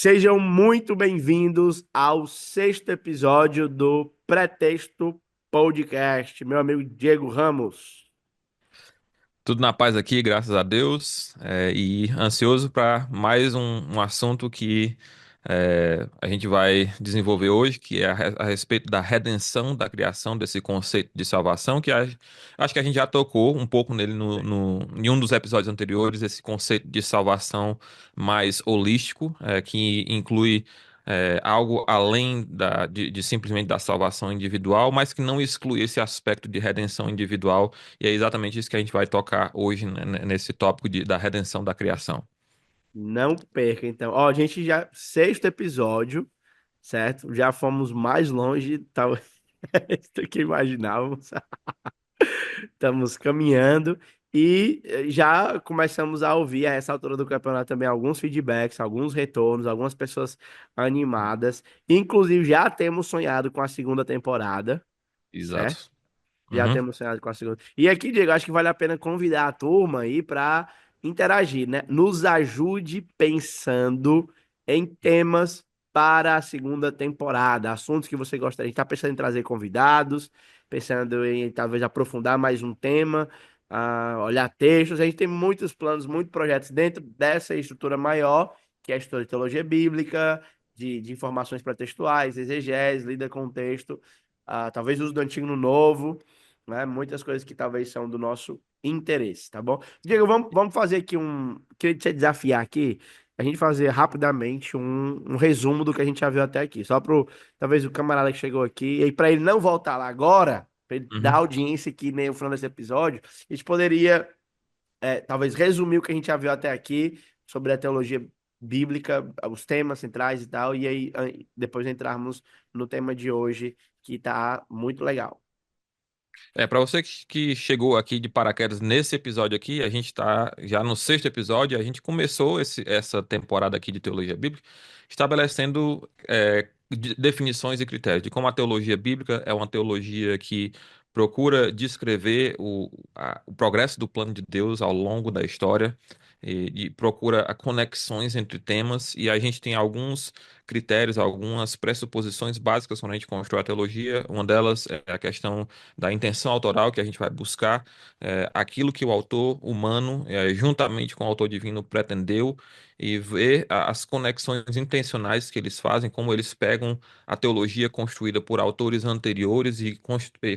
Sejam muito bem-vindos ao sexto episódio do Pretexto Podcast. Meu amigo Diego Ramos. Tudo na paz aqui, graças a Deus, e ansioso para mais um assunto que a gente vai desenvolver hoje, que é a respeito da redenção da criação, desse conceito de salvação, acho que a gente já tocou um pouco nele em um dos episódios anteriores, esse conceito de salvação mais holístico, que inclui algo além de simplesmente da salvação individual, mas que não exclui esse aspecto de redenção individual, e é exatamente isso que a gente vai tocar hoje, né, nesse tópico da redenção da criação. Não perca, então. Ó, a gente já, sexto episódio, certo? Já fomos mais longe, talvez, do que imaginávamos. Estamos caminhando e já começamos a ouvir a essa altura do campeonato também alguns feedbacks, alguns retornos, algumas pessoas animadas. Inclusive, já temos sonhado com a segunda temporada, certo? Exato. Já Uhum. temos sonhado com a segunda. E aqui, Diego, acho que vale a pena convidar a turma aí para interagir, né? Nos ajude pensando em temas para a segunda temporada, assuntos que você gostaria. A gente está pensando em trazer convidados, pensando em talvez aprofundar mais um tema, olhar textos. A gente tem muitos planos, muitos projetos dentro dessa estrutura maior, que é a história de teologia bíblica, de informações pré-textuais, exegese, lida com o texto, talvez uso do antigo no novo, né? Muitas coisas que talvez são do nosso interesse, tá bom? Diego, vamos fazer aqui um. Queria te desafiar aqui, a gente fazer rapidamente um resumo do que a gente já viu até aqui. Só pro, talvez o camarada que chegou aqui, e para ele não voltar lá agora, para ele dar Uhum. audiência aqui no final desse episódio, a gente poderia, talvez, resumir o que a gente já viu até aqui sobre a teologia bíblica, os temas centrais e tal, e aí depois entrarmos no tema de hoje, que tá muito legal. Para você que chegou aqui de paraquedas nesse episódio aqui, a gente está já no sexto episódio, a gente começou essa temporada aqui de teologia bíblica estabelecendo definições e critérios de como a teologia bíblica é uma teologia que procura descrever o progresso do plano de Deus ao longo da história e procura conexões entre temas, e a gente tem alguns critérios, algumas pressuposições básicas quando a gente constrói a teologia. Uma delas é a questão da intenção autoral, que a gente vai buscar aquilo que o autor humano, juntamente com o autor divino, pretendeu, e ver as conexões intencionais que eles fazem, como eles pegam a teologia construída por autores anteriores e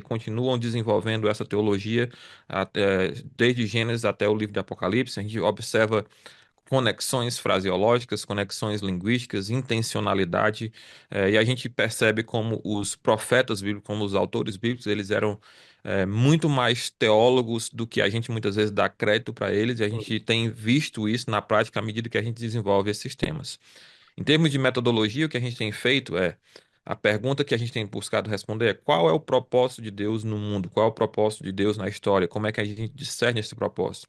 continuam desenvolvendo essa teologia desde Gênesis até o livro de Apocalipse. A gente observa conexões fraseológicas, conexões linguísticas, intencionalidade, e a gente percebe como os profetas bíblicos, como os autores bíblicos, eles eram muito mais teólogos do que a gente muitas vezes dá crédito para eles, e a gente tem visto isso na prática à medida que a gente desenvolve esses temas. Em termos de metodologia, o que a gente tem feito a pergunta que a gente tem buscado responder é: qual é o propósito de Deus no mundo? Qual é o propósito de Deus na história? Como é que a gente discerne esse propósito?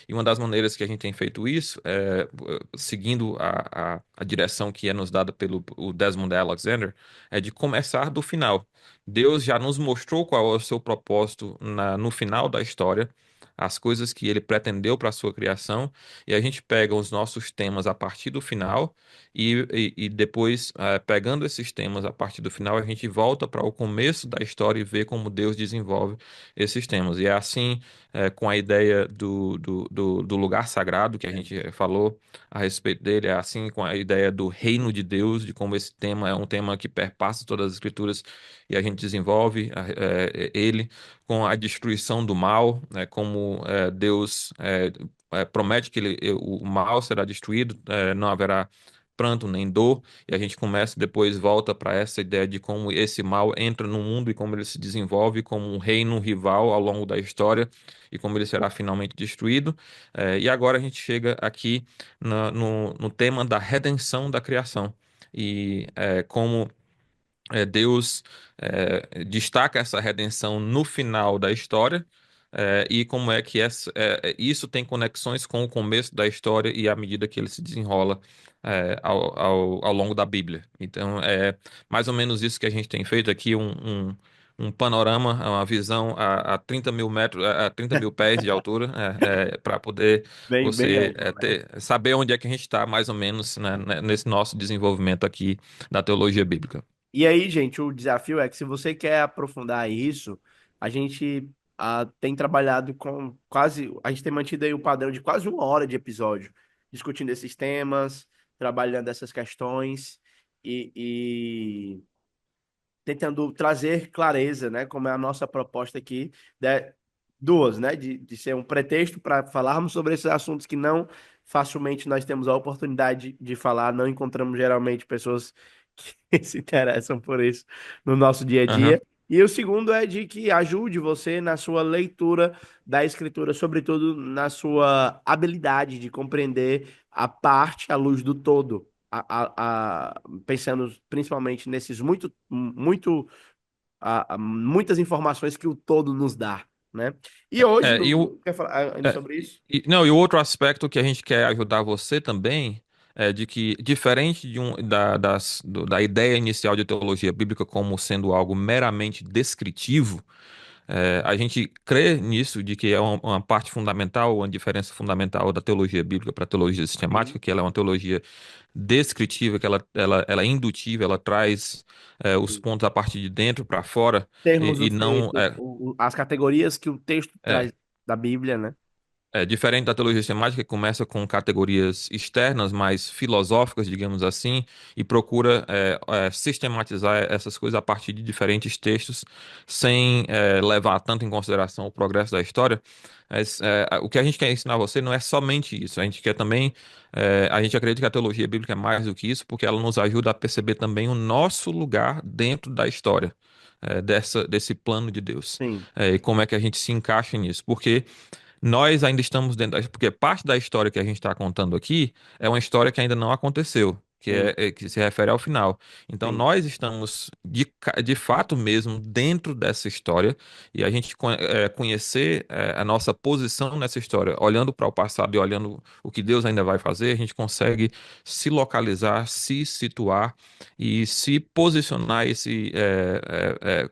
E uma das maneiras que a gente tem feito isso é seguindo a direção que é nos dada pelo o Desmond Alexander, é de começar do final. Deus já nos mostrou qual é o seu propósito no final da história, as coisas que ele pretendeu para a sua criação, e a gente pega os nossos temas a partir do final e depois, pegando esses temas a partir do final, a gente volta para o começo da história e vê como Deus desenvolve esses temas. E é assim, com a ideia do lugar sagrado que a gente falou a respeito dele, é assim com a ideia do reino de Deus, de como esse tema é um tema que perpassa todas as escrituras, e a gente desenvolve ele com a destruição do mal, né, como Deus promete que o mal será destruído, não haverá pranto nem dor, e a gente começa depois volta para essa ideia de como esse mal entra no mundo e como ele se desenvolve como um reino rival ao longo da história e como ele será finalmente destruído. E agora a gente chega aqui no tema da redenção da criação. E como Deus destaca essa redenção no final da história, e como é que isso tem conexões com o começo da história e à medida que ele se desenrola ao longo da Bíblia. Então, é mais ou menos isso que a gente tem feito aqui, um um panorama, uma visão a 30 mil metros, a 30 mil pés de altura, para poder Bem você amplo, né? saber onde é que a gente está, mais ou menos, nesse nosso desenvolvimento aqui da teologia bíblica. E aí, gente, o desafio é que se você quer aprofundar isso, a gente tem trabalhado com quase, a gente tem mantido aí o padrão de quase 1 hora de episódio, discutindo esses temas, trabalhando essas questões e tentando trazer clareza, né? Como é a nossa proposta aqui, duas, né? De ser um pretexto para falarmos sobre esses assuntos que não facilmente nós temos a oportunidade de falar, não encontramos geralmente pessoas que se interessam por isso no nosso dia a dia. Aham. E o segundo é de que ajude você na sua leitura da escritura, sobretudo na sua habilidade de compreender a parte à luz do todo pensando principalmente nesses muitas informações que o todo nos dá, né? E hoje, É, e o, quer falar ainda É, sobre isso? não, e o outro aspecto que a gente quer ajudar você também é de que, diferente da ideia inicial de teologia bíblica como sendo algo meramente descritivo, a gente crê nisso, de que é uma parte fundamental, uma diferença fundamental da teologia bíblica para a teologia sistemática, Sim, que ela é uma teologia descritiva, que ela é indutiva, ela traz os sim. pontos a partir de dentro para fora, Termos e os não. textos, as categorias que o texto traz É, da Bíblia, né? Diferente da teologia sistemática, que começa com categorias externas, mais filosóficas, digamos assim, e procura sistematizar essas coisas a partir de diferentes textos, sem levar tanto em consideração o progresso da história. Mas, o que a gente quer ensinar a você não é somente isso, a gente quer também, a gente acredita que a teologia bíblica é mais do que isso, porque ela nos ajuda a perceber também o nosso lugar dentro da história. Desse plano de Deus, Sim, e como é que a gente se encaixa nisso, porque nós ainda estamos dentro porque parte da história que a gente está contando aqui é uma história que ainda não aconteceu, sim, que se refere ao final. Então sim. nós estamos de fato mesmo dentro dessa história e a gente conhecer a nossa posição nessa história, olhando para o passado e olhando o que Deus ainda vai fazer, a gente consegue se localizar, se situar e se posicionar e se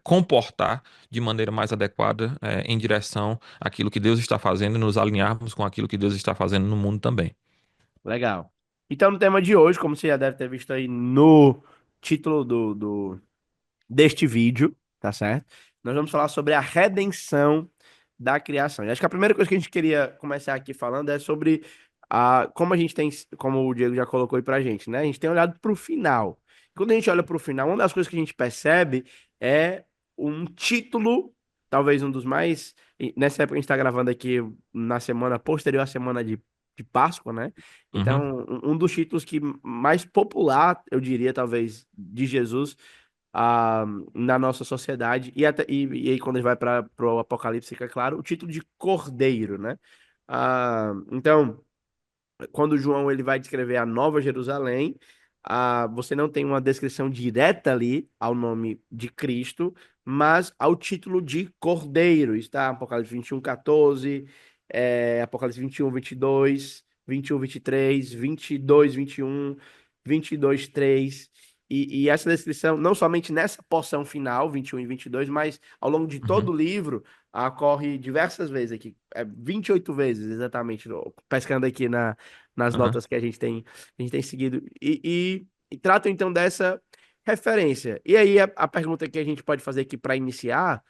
comportar de maneira mais adequada em direção àquilo que Deus está fazendo e nos alinharmos com aquilo que Deus está fazendo no mundo também. Legal. Então, no tema de hoje, como você já deve ter visto aí no título deste vídeo, tá certo? Nós vamos falar sobre a redenção da criação. E acho que a primeira coisa que a gente queria começar aqui falando é sobre como a gente tem, como o Diego já colocou aí pra gente, né? A gente tem olhado para o final. Quando a gente olha para o final, uma das coisas que a gente percebe é um título, talvez um dos mais. Nessa época a gente está gravando aqui na semana posterior à semana de Páscoa, né? Uhum, Então, um dos títulos que mais popular, eu diria, talvez, de Jesus ah, na nossa sociedade. E aí, quando a gente vai para o Apocalipse, fica claro, o título de Cordeiro, né? Então, quando João ele vai descrever a Nova Jerusalém, você não tem uma descrição direta ali ao nome de Cristo, mas ao título de Cordeiro. Está Apocalipse 21, 14, Apocalipse 21, 22, 21, 23, 22, 21, 22, 3. E essa descrição, não somente nessa porção final, 21 e 22, mas ao longo de todo uhum, o livro, ocorre diversas vezes aqui, 28 vezes exatamente, pescando aqui nas uhum. notas que a gente tem seguido, e tratam então dessa referência. E aí a pergunta que a gente pode fazer aqui para iniciar,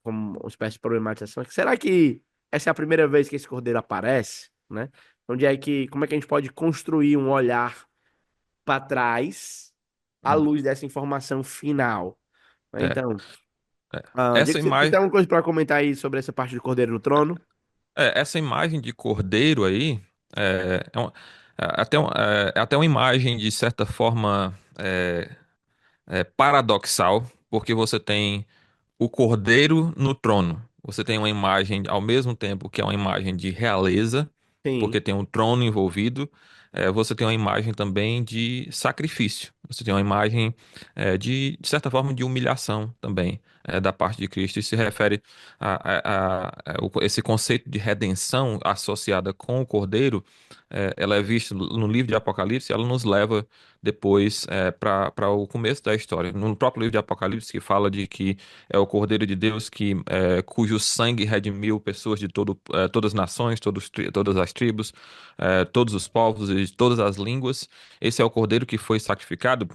como uma espécie de problematização, é que será que essa é a primeira vez que esse cordeiro aparece, né? Como é que a gente pode construir um olhar para trás à Hum. luz dessa informação final, né? É, Então, é. Diego, Essa você tem imagem, alguma coisa para comentar aí sobre essa parte do cordeiro no trono? essa imagem de cordeiro aí é até uma imagem de certa forma paradoxal, porque você tem o cordeiro no trono. Você tem uma imagem, ao mesmo tempo que é uma imagem de realeza, porque Sim, tem um trono envolvido, você tem uma imagem também de sacrifício. Você tem uma imagem de certa forma, de humilhação também, da parte de Cristo. Isso se refere esse conceito de redenção associada com o cordeiro, ela é vista no livro de Apocalipse, ela nos leva depois para o começo da história. No próprio livro de Apocalipse, que fala de que é o Cordeiro de Deus cujo sangue redimiu pessoas de todas as nações, todas as tribos, todos os povos e de todas as línguas. Esse é o Cordeiro que foi sacrificado,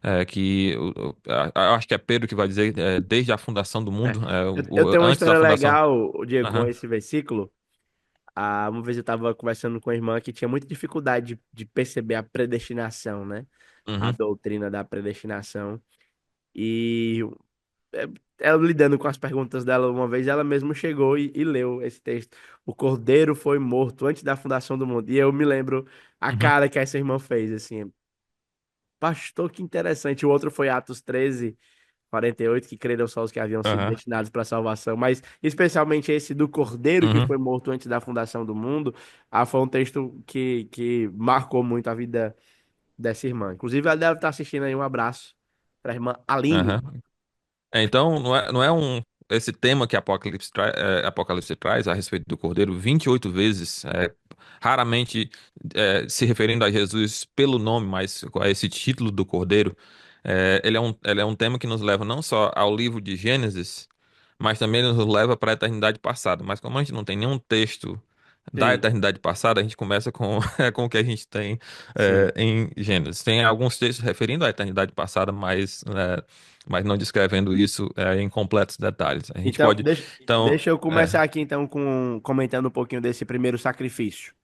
eu acho que é Pedro que vai dizer, desde a fundação do É. mundo, Eu tenho uma antes da história fundação. legal, Diego, com Aham, esse versículo. Uma vez eu estava conversando com a irmã que tinha muita dificuldade de perceber a predestinação, né? A uhum, doutrina da predestinação. E é, ela lidando com as perguntas dela uma vez, ela mesma chegou e leu esse texto. O Cordeiro foi morto antes da fundação do mundo. E eu me lembro a uhum, cara que essa irmã fez, assim, pastor, que interessante. O outro foi Atos 13:48, que creram só os que haviam sido aham, destinados para a salvação, mas especialmente esse do Cordeiro que uhum. foi morto antes da fundação do mundo, foi um texto que marcou muito a vida dessa irmã. Inclusive, ela deve estar assistindo aí. Um abraço para a irmã Aline. Aham. Então, esse tema que Apocalipse traz a respeito do Cordeiro 28 vezes, raramente se referindo a Jesus pelo nome, mas a esse título do Cordeiro, ele é um tema que nos leva não só ao livro de Gênesis, mas também nos leva para a eternidade passada. Mas como a gente não tem nenhum texto da Sim, eternidade passada, a gente começa com, com o que a gente tem sim. em Gênesis. Tem alguns textos referindo à eternidade passada, mas não descrevendo isso em completos detalhes. A gente Então, pode. Então, deixa eu começar aqui então comentando um pouquinho desse primeiro sacrifício.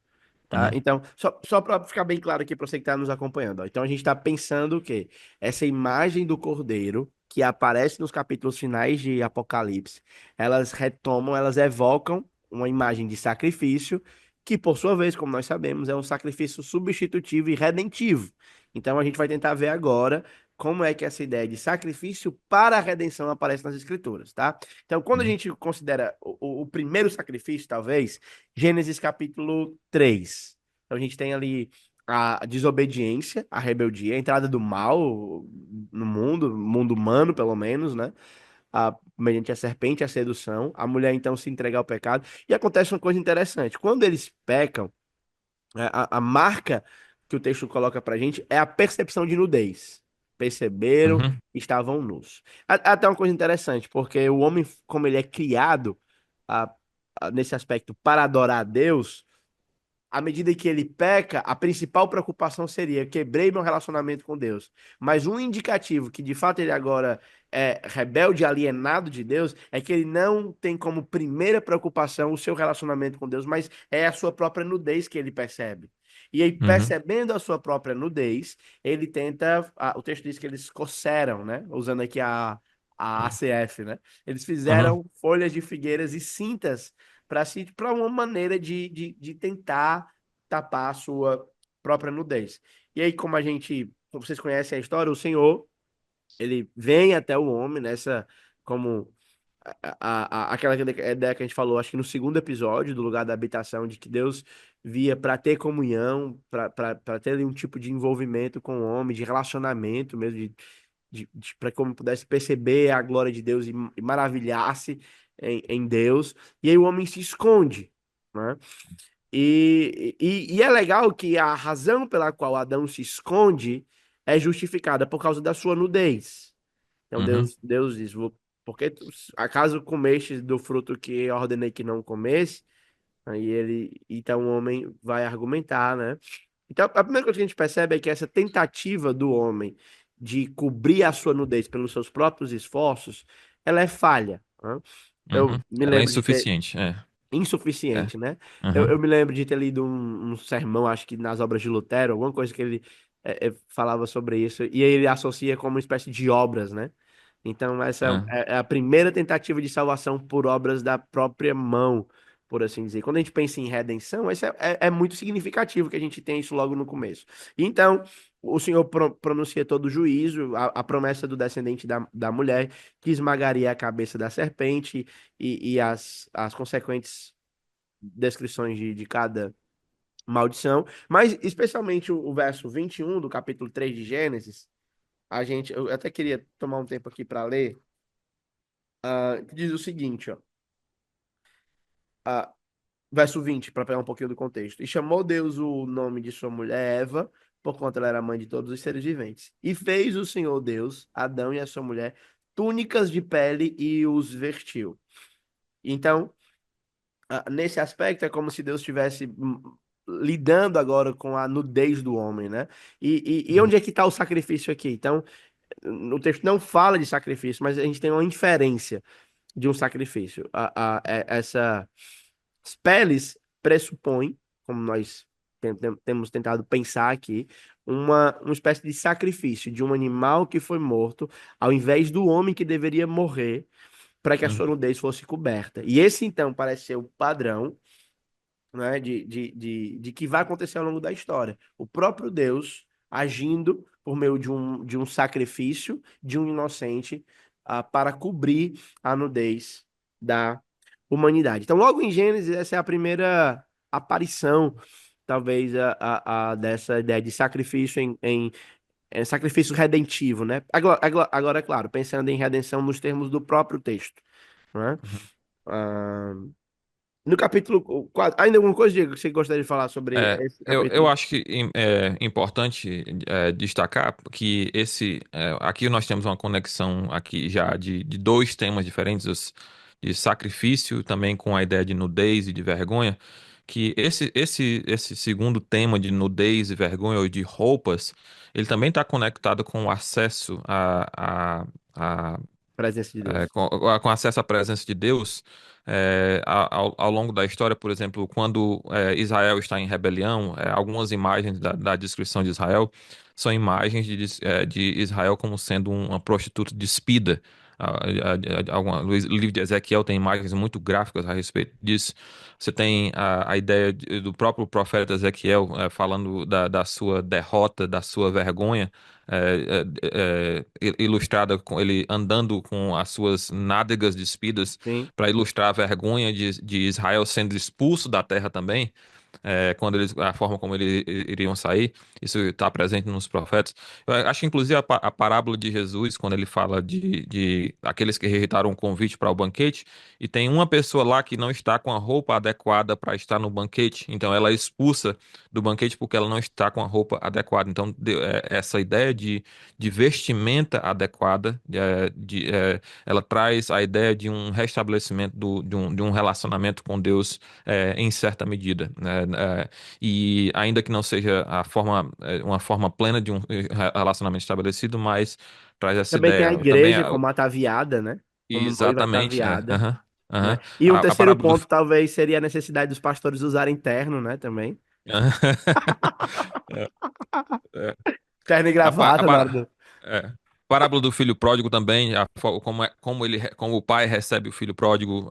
Tá? uhum, Então, só para ficar bem claro aqui para você que está nos acompanhando. Ó. Então, a gente está pensando que essa imagem do Cordeiro, que aparece nos capítulos finais de Apocalipse, elas retomam, elas evocam uma imagem de sacrifício, que, por sua vez, como nós sabemos, é um sacrifício substitutivo e redentivo. Então, a gente vai tentar ver agora como é que essa ideia de sacrifício para a redenção aparece nas Escrituras, tá? Então, quando a uhum, gente considera o primeiro sacrifício, talvez, Gênesis capítulo 3. Então a gente tem ali a desobediência, a rebeldia, a entrada do mal no mundo humano, pelo menos, né? Mediante a serpente, a sedução, a mulher então se entrega ao pecado. E acontece uma coisa interessante: quando eles pecam, a marca que o texto coloca pra gente é a percepção de nudez. Perceberam, uhum, estavam nus. Até uma coisa interessante, porque o homem, como ele é criado a- nesse aspecto para adorar a Deus, à medida que ele peca, a principal preocupação seria: quebrei meu relacionamento com Deus. Mas um indicativo que de fato ele agora é rebelde, alienado de Deus, é que ele não tem como primeira preocupação o seu relacionamento com Deus, mas é a sua própria nudez que ele percebe. E aí, uhum, percebendo a sua própria nudez, ele tenta. O texto diz que eles coceram, né? Usando aqui a ACF, né? Eles uhum, fizeram folhas de figueiras e cintas para uma maneira de tentar tapar a sua própria nudez. E aí, como vocês conhecem a história, o Senhor, ele vem até o homem nessa, como aquela ideia que a gente falou, acho que no segundo episódio, do lugar da habitação, de que Deus via para ter comunhão, para ter ali um tipo de envolvimento com o homem, de relacionamento mesmo, para que o homem pudesse perceber a glória de Deus e maravilhar-se em Deus. E aí o homem se esconde, né? E é legal que a razão pela qual Adão se esconde é justificada por causa da sua nudez. Então uhum, Deus diz: Porque acaso comeste do fruto que eu ordenei que não comesse? Então o homem vai argumentar, né? Então a primeira coisa que a gente percebe é que essa tentativa do homem de cobrir a sua nudez pelos seus próprios esforços, ela é falha, né? Eu uhum. me Ela é lembro de ter insuficiente. É. insuficiente, né? Eu Uhum, me lembro de ter lido um sermão, acho que nas obras de Lutero, alguma coisa que ele falava sobre isso, e aí ele associa como uma espécie de obras, né? Então, essa é. é a primeira tentativa de salvação por obras da própria mão, por assim dizer. Quando a gente pensa em redenção, isso é muito significativo que a gente tem isso logo no começo. Então, o Senhor pronuncia todo o juízo, a promessa do descendente da mulher, que esmagaria a cabeça da serpente, e as consequentes descrições de cada maldição, mas especialmente o verso 21 do capítulo 3 de Gênesis, eu até queria tomar um tempo aqui para ler, que diz o seguinte, ó, verso 20 para pegar um pouquinho do contexto. E chamou Deus o nome de sua mulher Eva, porquanto ela era mãe de todos os seres viventes. E fez o Senhor Deus, Adão e a sua mulher, túnicas de pele e os vestiu. Então, nesse aspecto, é como se Deus estivesse lidando agora com a nudez do homem, né? E Uhum. onde é que está o sacrifício aqui? Então, o texto não fala de sacrifício, mas a gente tem uma inferência de um sacrifício. Essas peles pressupõem, como nós temos tentado pensar aqui, uma espécie de sacrifício de um animal que foi morto, ao invés do homem que deveria morrer, para que a sua Uhum. nudez fosse coberta. E esse, então, parece ser o padrão, né, de que vai acontecer ao longo da história. O próprio Deus agindo por meio de um sacrifício de um inocente para cobrir a nudez da humanidade. Então, logo em Gênesis, essa é a primeira aparição, talvez, dessa ideia de sacrifício sacrifício redentivo, né? Agora, é claro, pensando em redenção nos termos do próprio texto, né? Uhum. Ah, no capítulo 4, ainda alguma coisa, Diego, que você gostaria de falar sobre esse Eu capítulo? acho que é importante destacar que aqui nós temos uma conexão aqui já de dois temas diferentes, de sacrifício também com a ideia de nudez e de vergonha, que esse segundo tema de nudez e vergonha ou de roupas, ele também está conectado com o acesso a Presença de Deus. com acesso à presença de Deus, ao longo da história, por exemplo, quando Israel está em rebelião, algumas imagens da descrição de Israel são imagens de Israel como sendo uma prostituta despida. O livro de Ezequiel tem imagens muito gráficas a respeito disso. Você tem a ideia do próprio profeta Ezequiel falando da sua derrota, da sua vergonha ilustrada com ele andando com as suas nádegas despidas Sim. para ilustrar a vergonha de Israel sendo expulso da terra também, quando a forma como eles iriam sair, isso está presente nos profetas. Eu acho que, inclusive, a parábola de Jesus, quando ele fala de aqueles que rejeitaram o convite para o banquete, e tem uma pessoa lá que não está com a roupa adequada para estar no banquete, então ela é expulsa do banquete porque ela não está com a roupa adequada. Então, essa ideia de vestimenta adequada, ela traz a ideia de um restabelecimento de um relacionamento com Deus em certa medida, né? E ainda que não seja uma forma plena de um relacionamento estabelecido, mas traz essa Também tem a ideia. Também, igreja como ataviada, né? Como noiva exatamente, ataviada, aham, né? aham. E um A terceiro parábola do. ponto talvez seria a necessidade dos pastores usarem terno, né? Também. É, é. Terno e A, pa- a gravata na hora para- do... é. Parábola do filho pródigo também, como o pai recebe o filho pródigo,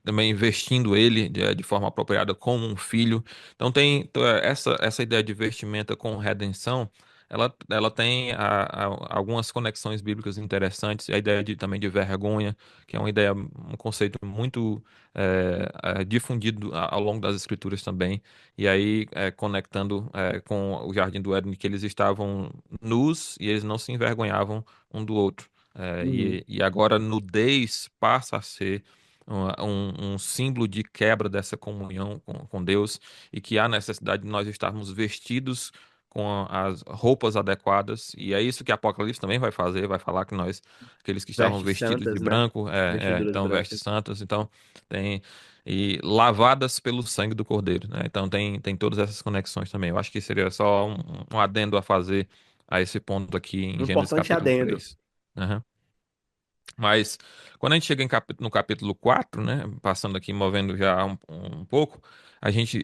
também investindo ele de forma apropriada como um filho. Então essa ideia de vestimenta com redenção, ela tem algumas conexões bíblicas interessantes. A ideia também de vergonha, que é uma ideia, um conceito muito difundido ao longo das escrituras também. E aí conectando com o Jardim do Éden, que eles estavam nus e eles não se envergonhavam um do outro. Uhum. E agora nudez passa a ser um símbolo de quebra dessa comunhão com Deus e que há necessidade de nós estarmos vestidos com as roupas adequadas. E é isso que Apocalipse também vai fazer, vai falar que nós, aqueles que estavam Vestes vestidos de santas, né? branco, Vestiduras então vestes brancas. santas, então tem e lavadas pelo sangue do Cordeiro, né? Então tem todas essas conexões também. Eu acho que seria só um adendo a fazer a esse ponto aqui em Um Gênesis importante capítulo adendo. 3. Aham. Mas quando a gente chega no capítulo 4, né, passando aqui, movendo já um pouco, a gente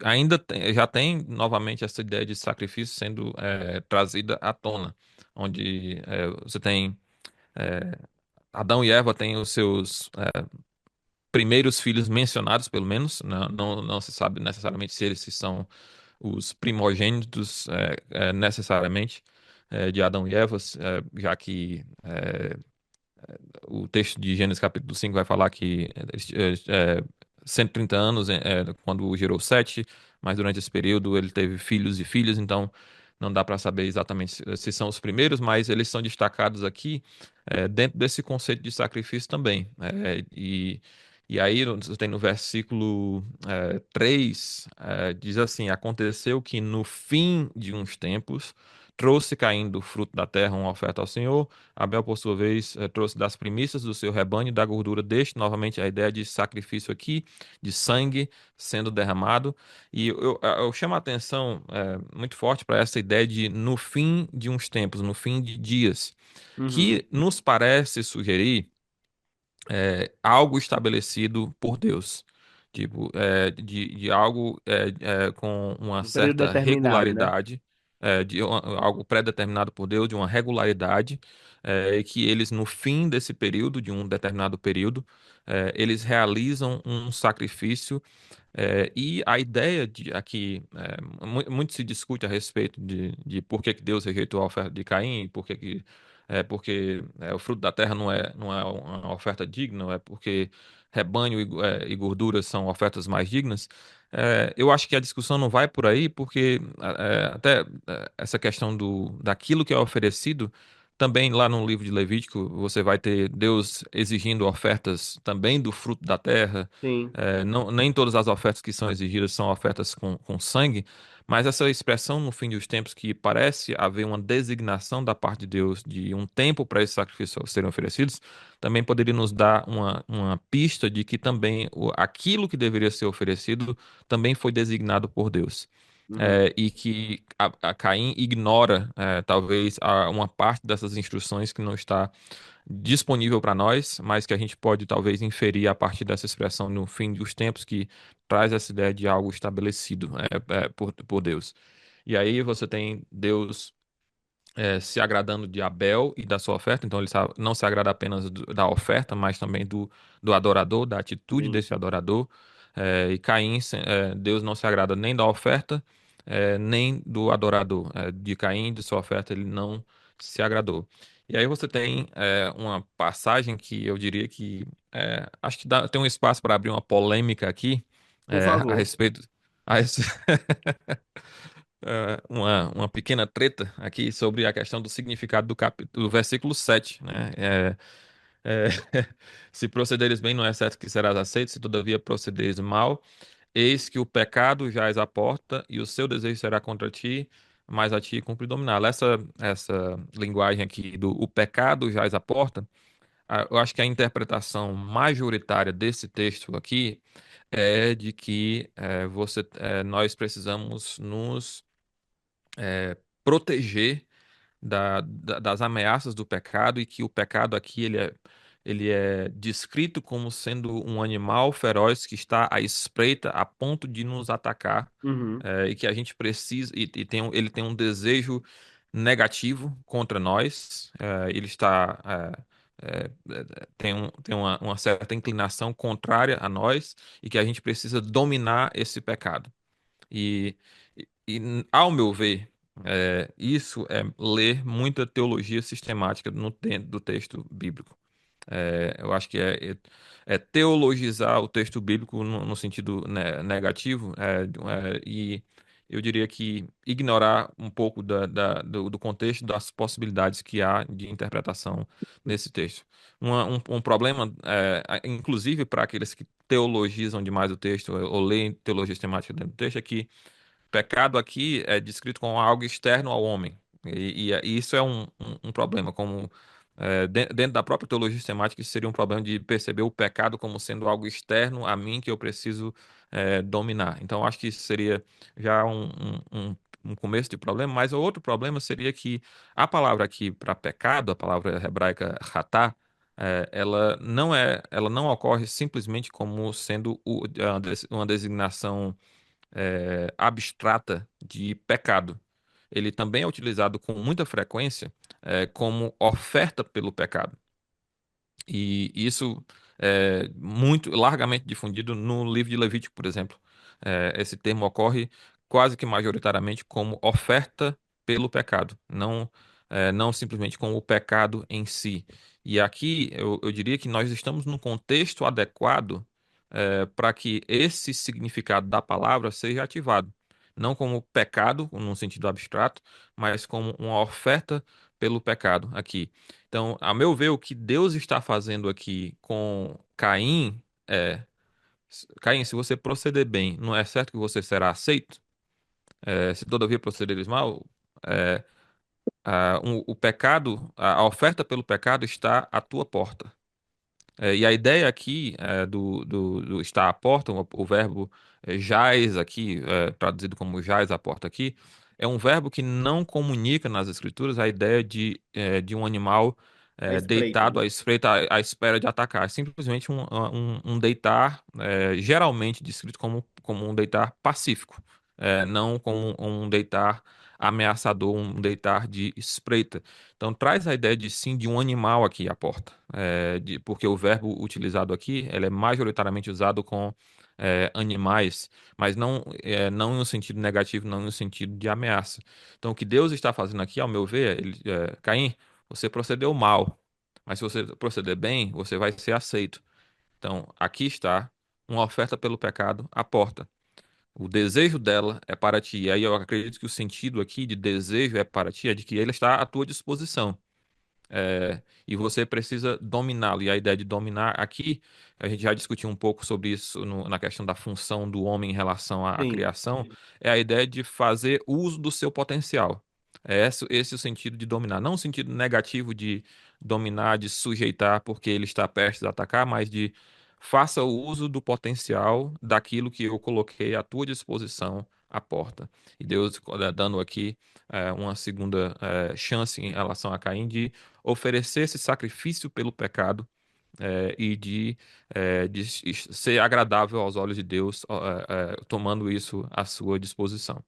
já tem novamente essa ideia de sacrifício sendo trazida à tona, onde você tem Adão e Eva têm os seus primeiros filhos mencionados, pelo menos, não se sabe necessariamente se eles são os primogênitos necessariamente de Adão e Eva, já que o texto de Gênesis capítulo 5 vai falar que 130 anos quando gerou Sete, mas durante esse período ele teve filhos e filhas, então não dá para saber exatamente se são os primeiros, mas eles são destacados aqui dentro desse conceito de sacrifício também. E aí você tem no versículo 3, diz assim: Aconteceu que no fim de uns tempos trouxe caindo o fruto da terra uma oferta ao Senhor. Abel, por sua vez, trouxe das primícias do seu rebanho, da gordura deste, novamente a ideia de sacrifício aqui, de sangue sendo derramado. E eu chamo a atenção muito forte para essa ideia de no fim de uns tempos, no fim de dias, Uhum. que nos parece sugerir algo estabelecido por Deus. Tipo, de algo com uma Um período certa determinado, né? regularidade, algo pré-determinado por Deus, de uma regularidade, e que eles, no fim desse período, de um determinado período, eles realizam um sacrifício e a ideia de aqui, muito se discute a respeito de por que que Deus rejeitou a oferta de Caim, e porque o fruto da terra não é uma oferta digna, é porque rebanho e gordura são ofertas mais dignas. Eu acho que a discussão não vai por aí, porque até essa questão daquilo que é oferecido, também lá no livro de Levítico, você vai ter Deus exigindo ofertas também do fruto da terra. Sim. Nem todas as ofertas que são exigidas são ofertas com sangue, mas essa expressão no fim dos tempos que parece haver uma designação da parte de Deus de um tempo para esses sacrifícios serem oferecidos, também poderia nos dar uma pista de que também aquilo que deveria ser oferecido também foi designado por Deus. Uhum. E que a Caim ignora, talvez, uma parte dessas instruções que não está disponível para nós, mas que a gente pode talvez inferir a partir dessa expressão no fim dos tempos, que traz essa ideia de algo estabelecido por Deus. E aí você tem Deus se agradando de Abel e da sua oferta, então ele não se agrada apenas da oferta, mas também do adorador, da atitude Sim. desse adorador. E Caim, Deus não se agrada nem da oferta, nem do adorador. De Caim, de sua oferta, ele não se agradou. E aí você tem uma passagem que eu diria que acho que tem um espaço para abrir uma polêmica aqui Por a favor. respeito. A res- uma pequena treta aqui sobre a questão do significado do versículo 7, né? É, se procederes bem, não é certo que serás aceito, se todavia procederes mal, eis que o pecado jaz à porta e o seu desejo será contra ti, mas a ti cumpre dominá-lo. Essa linguagem aqui do o pecado jaz à porta, eu acho que a interpretação majoritária desse texto aqui é de que nós precisamos nos proteger das ameaças do pecado e que o pecado aqui ele é descrito como sendo um animal feroz que está à espreita a ponto de nos atacar Uhum. e que a gente precisa ele tem um desejo negativo contra nós. Ele está tem uma certa inclinação contrária a nós e que a gente precisa dominar esse pecado. E, ao meu ver, isso é ler muita teologia sistemática dentro do texto bíblico. Eu acho que é teologizar o texto bíblico no sentido, né, negativo, e eu diria que ignorar um pouco do contexto, das possibilidades que há de interpretação nesse texto. Um problema, inclusive para aqueles que teologizam demais o texto ou leem teologia sistemática dentro do texto, é que pecado aqui é descrito como algo externo ao homem. E isso é um problema, como dentro da própria teologia sistemática, isso seria um problema de perceber o pecado como sendo algo externo a mim que eu preciso dominar. Então, acho que isso seria já um começo de problema, mas o outro problema seria que a palavra aqui para pecado, a palavra hebraica ratá, ela não ocorre simplesmente como sendo uma designação abstrata de pecado. Ele também é utilizado com muita frequência como oferta pelo pecado. E isso é muito largamente difundido no livro de Levítico, por exemplo. Esse termo ocorre quase que majoritariamente como oferta pelo pecado, não simplesmente com o pecado em si. E aqui eu diria que nós estamos num contexto adequado para que esse significado da palavra seja ativado. Não como pecado, num sentido abstrato, mas como uma oferta pelo pecado aqui. Então, a meu ver, o que Deus está fazendo aqui com Caim é, Caim, se você proceder bem, não é certo que você será aceito? Se todavia procederes mal, é, o pecado, a oferta pelo pecado está à tua porta. E a ideia aqui do estar à porta, o verbo jaz aqui, traduzido como jaz à porta aqui, é um verbo que não comunica nas Escrituras a ideia de um animal A espreita, deitado né? à espreita, à espera de atacar. É simplesmente um deitar, geralmente descrito como um deitar pacífico, não como um deitar ameaçador, um deitar de espreita. Então traz a ideia de sim de um animal aqui à porta, porque o verbo utilizado aqui ele é majoritariamente usado com animais, mas não em um sentido negativo, não em um sentido de ameaça. Então o que Deus está fazendo aqui, ao meu ver, Caim, você procedeu mal, mas se você proceder bem, você vai ser aceito. Então aqui está uma oferta pelo pecado à porta. O desejo dela é para ti. E aí eu acredito que o sentido aqui de desejo é para ti é de que ele está à tua disposição. E você precisa dominá-lo. E a ideia de dominar aqui, a gente já discutiu um pouco sobre isso na questão da função do homem em relação à Sim. criação, é a ideia de fazer uso do seu potencial. Esse o sentido de dominar. Não o sentido negativo de dominar, de sujeitar porque ele está prestes a atacar, mas de faça o uso do potencial daquilo que eu coloquei à tua disposição à porta. E Deus dando aqui uma segunda chance em relação a Caim de oferecer esse sacrifício pelo pecado de ser agradável aos olhos de Deus, tomando isso à sua disposição.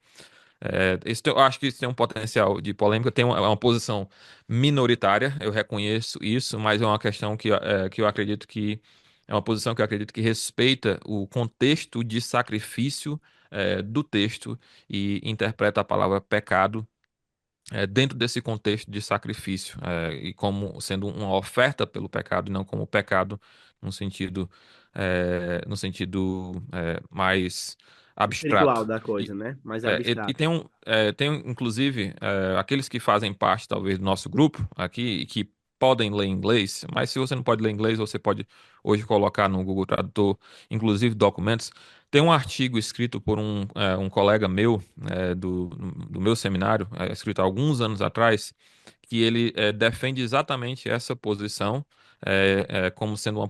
Eu acho que isso tem um potencial de polêmica, é uma posição minoritária, eu reconheço isso, mas é uma questão que eu acredito que é uma posição que eu acredito que respeita o contexto de sacrifício do texto e interpreta a palavra pecado dentro desse contexto de sacrifício, e como sendo uma oferta pelo pecado, e não como pecado no sentido, mais Espiritual abstrato. da E, coisa, né? Mais e abstrato. inclusive, aqueles que fazem parte, talvez, do nosso grupo aqui, e que podem ler inglês, mas se você não pode ler inglês, você pode hoje colocar no Google Tradutor, inclusive documentos. Tem um artigo escrito por um colega meu, do meu seminário, escrito há alguns anos atrás, que ele defende exatamente essa posição, como sendo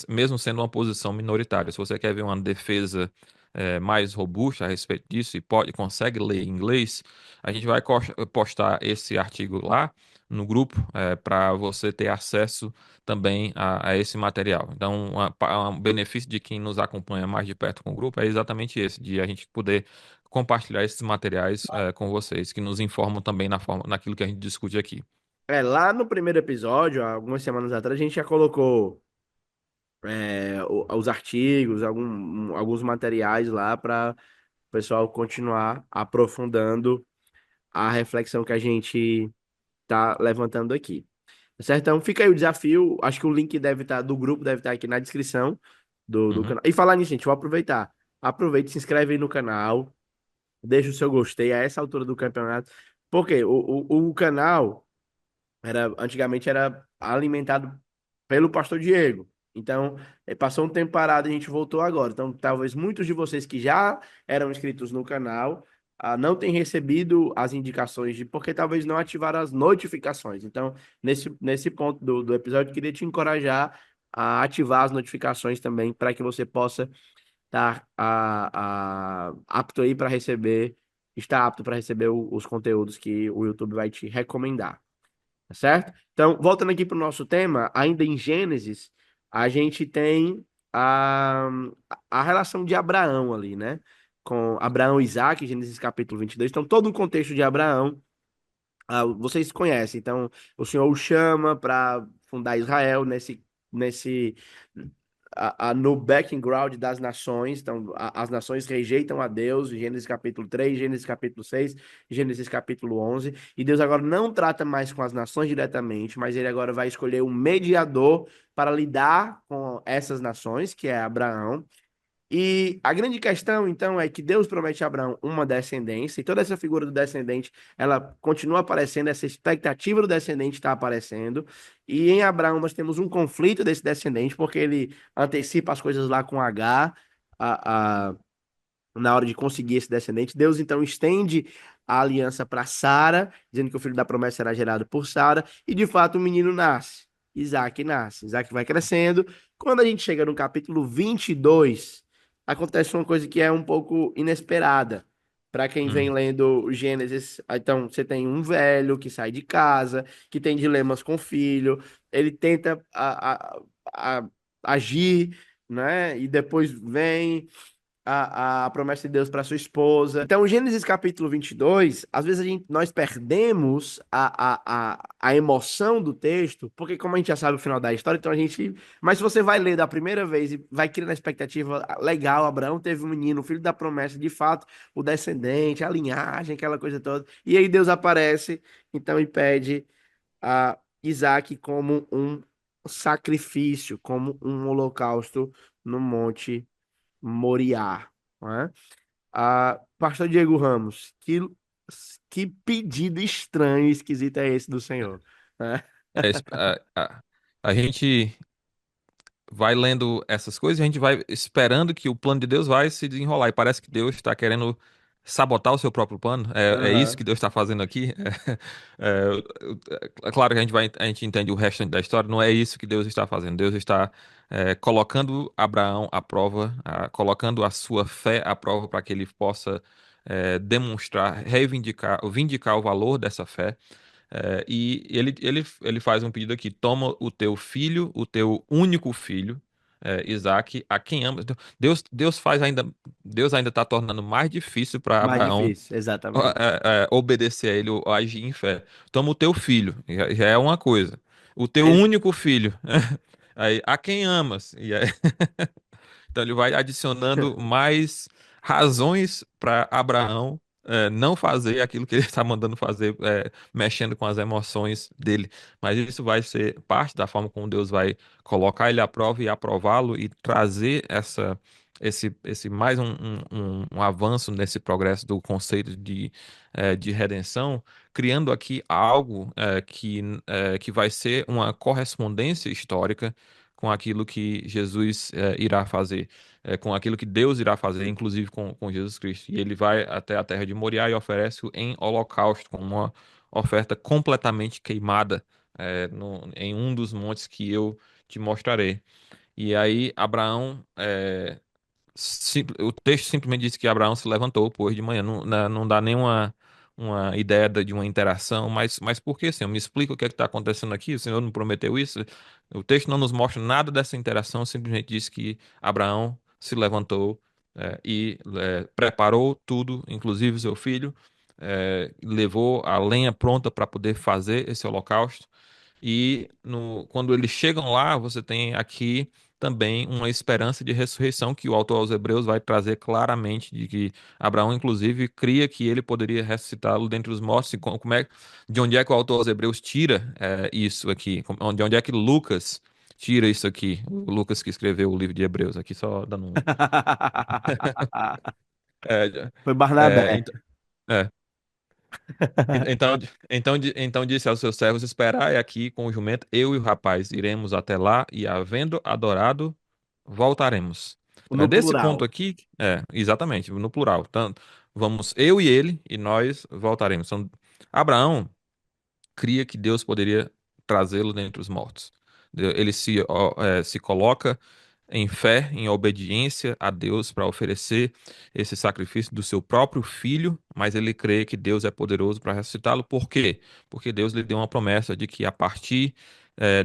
mesmo sendo uma posição minoritária. Se você quer ver uma defesa mais robusta a respeito disso e consegue ler inglês, a gente vai postar esse artigo lá no grupo para você ter acesso também a esse material. Então, um benefício de quem nos acompanha mais de perto com o grupo é exatamente esse, de a gente poder compartilhar esses materiais com vocês, que nos informam também naquilo que a gente discute aqui. Lá no primeiro episódio, há algumas semanas atrás, a gente já colocou os artigos, alguns materiais lá para o pessoal continuar aprofundando a reflexão que a gente tá levantando aqui. Tá certo? Então fica aí o desafio. Acho que o link deve estar do grupo, deve estar aqui na descrição do Uhum. canal. E falar nisso, gente, vou aproveitar. Aproveite, se inscreve aí no canal, deixa o seu gostei a essa altura do campeonato. Porque o canal antigamente era alimentado pelo Pastor Diego. Então, passou um tempo parado e a gente voltou agora. Então, talvez muitos de vocês que já eram inscritos no canal não tenham recebido as indicações porque talvez não ativaram as notificações. Então, nesse ponto do episódio, eu queria te encorajar a ativar as notificações também para que você possa estar apto aí para receber, estar apto para receber os conteúdos que o YouTube vai te recomendar. Tá certo? Então, voltando aqui para o nosso tema, ainda em Gênesis, a gente tem a, a relação de Abraão ali, né? Com Abraão e Isaac, Gênesis capítulo 22. Então, todo o contexto de Abraão, vocês conhecem. Então, o Senhor o chama para fundar Israel nesse no background das nações. Então, as nações rejeitam a Deus, Gênesis capítulo 3, Gênesis capítulo 6, Gênesis capítulo 11. E Deus agora não trata mais com as nações diretamente, mas ele agora vai escolher um mediador para lidar com essas nações, que é Abraão. E a grande questão, então, é que Deus promete a Abraão uma descendência, e toda essa figura do descendente, ela continua aparecendo, essa expectativa do descendente está aparecendo, e em Abraão nós temos um conflito desse descendente, porque ele antecipa as coisas lá com H, na hora de conseguir esse descendente. Deus então estende a aliança para Sara, dizendo que o filho da promessa será gerado por Sara, e de fato o menino nasce. Isaac nasce. Isaac vai crescendo. Quando a gente chega no capítulo 22, acontece uma coisa que é um pouco inesperada. Para quem vem Hum. lendo Gênesis, então você tem um velho que sai de casa, que tem dilemas com o filho, ele tenta agir, né? E depois vem a promessa de Deus para sua esposa. Então, Gênesis capítulo 22, às vezes nós perdemos a emoção do texto, porque como a gente já sabe o final da história, então a gente... Mas se você vai ler da primeira vez e vai criando a expectativa legal, Abraão teve um menino, o filho da promessa, de fato, o descendente, a linhagem, aquela coisa toda. E aí Deus aparece, então, e pede a Isaac como um sacrifício, como um holocausto no monte Moriá, né? Pastor Diego Ramos, que pedido estranho e esquisito é esse do Senhor, né? É, a gente vai lendo essas coisas, e a gente vai esperando que o plano de Deus vai se desenrolar. E parece que Deus está querendo sabotar o seu próprio plano. É isso Aham. que Deus está fazendo aqui. É claro que a gente entende o restante da história. Não é isso que Deus está fazendo. Deus está colocando Abraão à prova, colocando a sua fé à prova para que ele possa demonstrar, vindicar o valor dessa fé. E ele faz um pedido aqui: toma o teu filho, o teu único filho, Isaque, a quem ama. Deus ainda está tornando mais difícil para Mais Abraão difícil, exatamente. obedecer a ele ou agir em fé. Toma o teu filho, já é uma coisa. O teu Ex- único filho, aí, a quem amas. Então ele vai adicionando mais razões para Abraão não fazer aquilo que ele está mandando fazer, mexendo com as emoções dele. Mas isso vai ser parte da forma como Deus vai colocar ele à prova e aprová-lo e trazer esse mais um avanço nesse progresso do conceito de redenção, criando aqui algo que vai ser uma correspondência histórica com aquilo que Jesus irá fazer, com aquilo que Deus irá fazer, inclusive com Jesus Cristo. E ele vai até a terra de Moriá e oferece-o em holocausto, como uma oferta completamente queimada, em um dos montes que eu te mostrarei. E aí Abraão o texto simplesmente diz que Abraão se levantou pois de manhã. Não dá nenhuma uma ideia de uma interação, mas por que, Senhor? Me explica o que é que está acontecendo aqui. O Senhor não prometeu isso? O texto não nos mostra nada dessa interação, simplesmente diz que Abraão se levantou e preparou tudo, inclusive seu filho, levou a lenha pronta para poder fazer esse holocausto. E quando eles chegam lá, você tem aqui também uma esperança de ressurreição que o autor aos Hebreus vai trazer claramente de que Abraão, inclusive, cria que ele poderia ressuscitá-lo dentre os mortos. E de onde é que o autor aos Hebreus tira isso aqui? De onde é que Lucas tira isso aqui? O Lucas que escreveu o livro de Hebreus, aqui só dando um. É, Foi é, Barnabé. ent- é. Então disse aos seus servos: esperai aqui com o jumento, eu e o rapaz iremos até lá, e havendo adorado, voltaremos. Então é No desse ponto plural. aqui, exatamente, no plural. Tanto, vamos eu e ele, e nós voltaremos. Então, Abraão cria que Deus poderia trazê-lo dentre os mortos. Ele se coloca em fé, em obediência a Deus para oferecer esse sacrifício do seu próprio filho, mas ele crê que Deus é poderoso para ressuscitá-lo. Por quê? Porque Deus lhe deu uma promessa de que a partir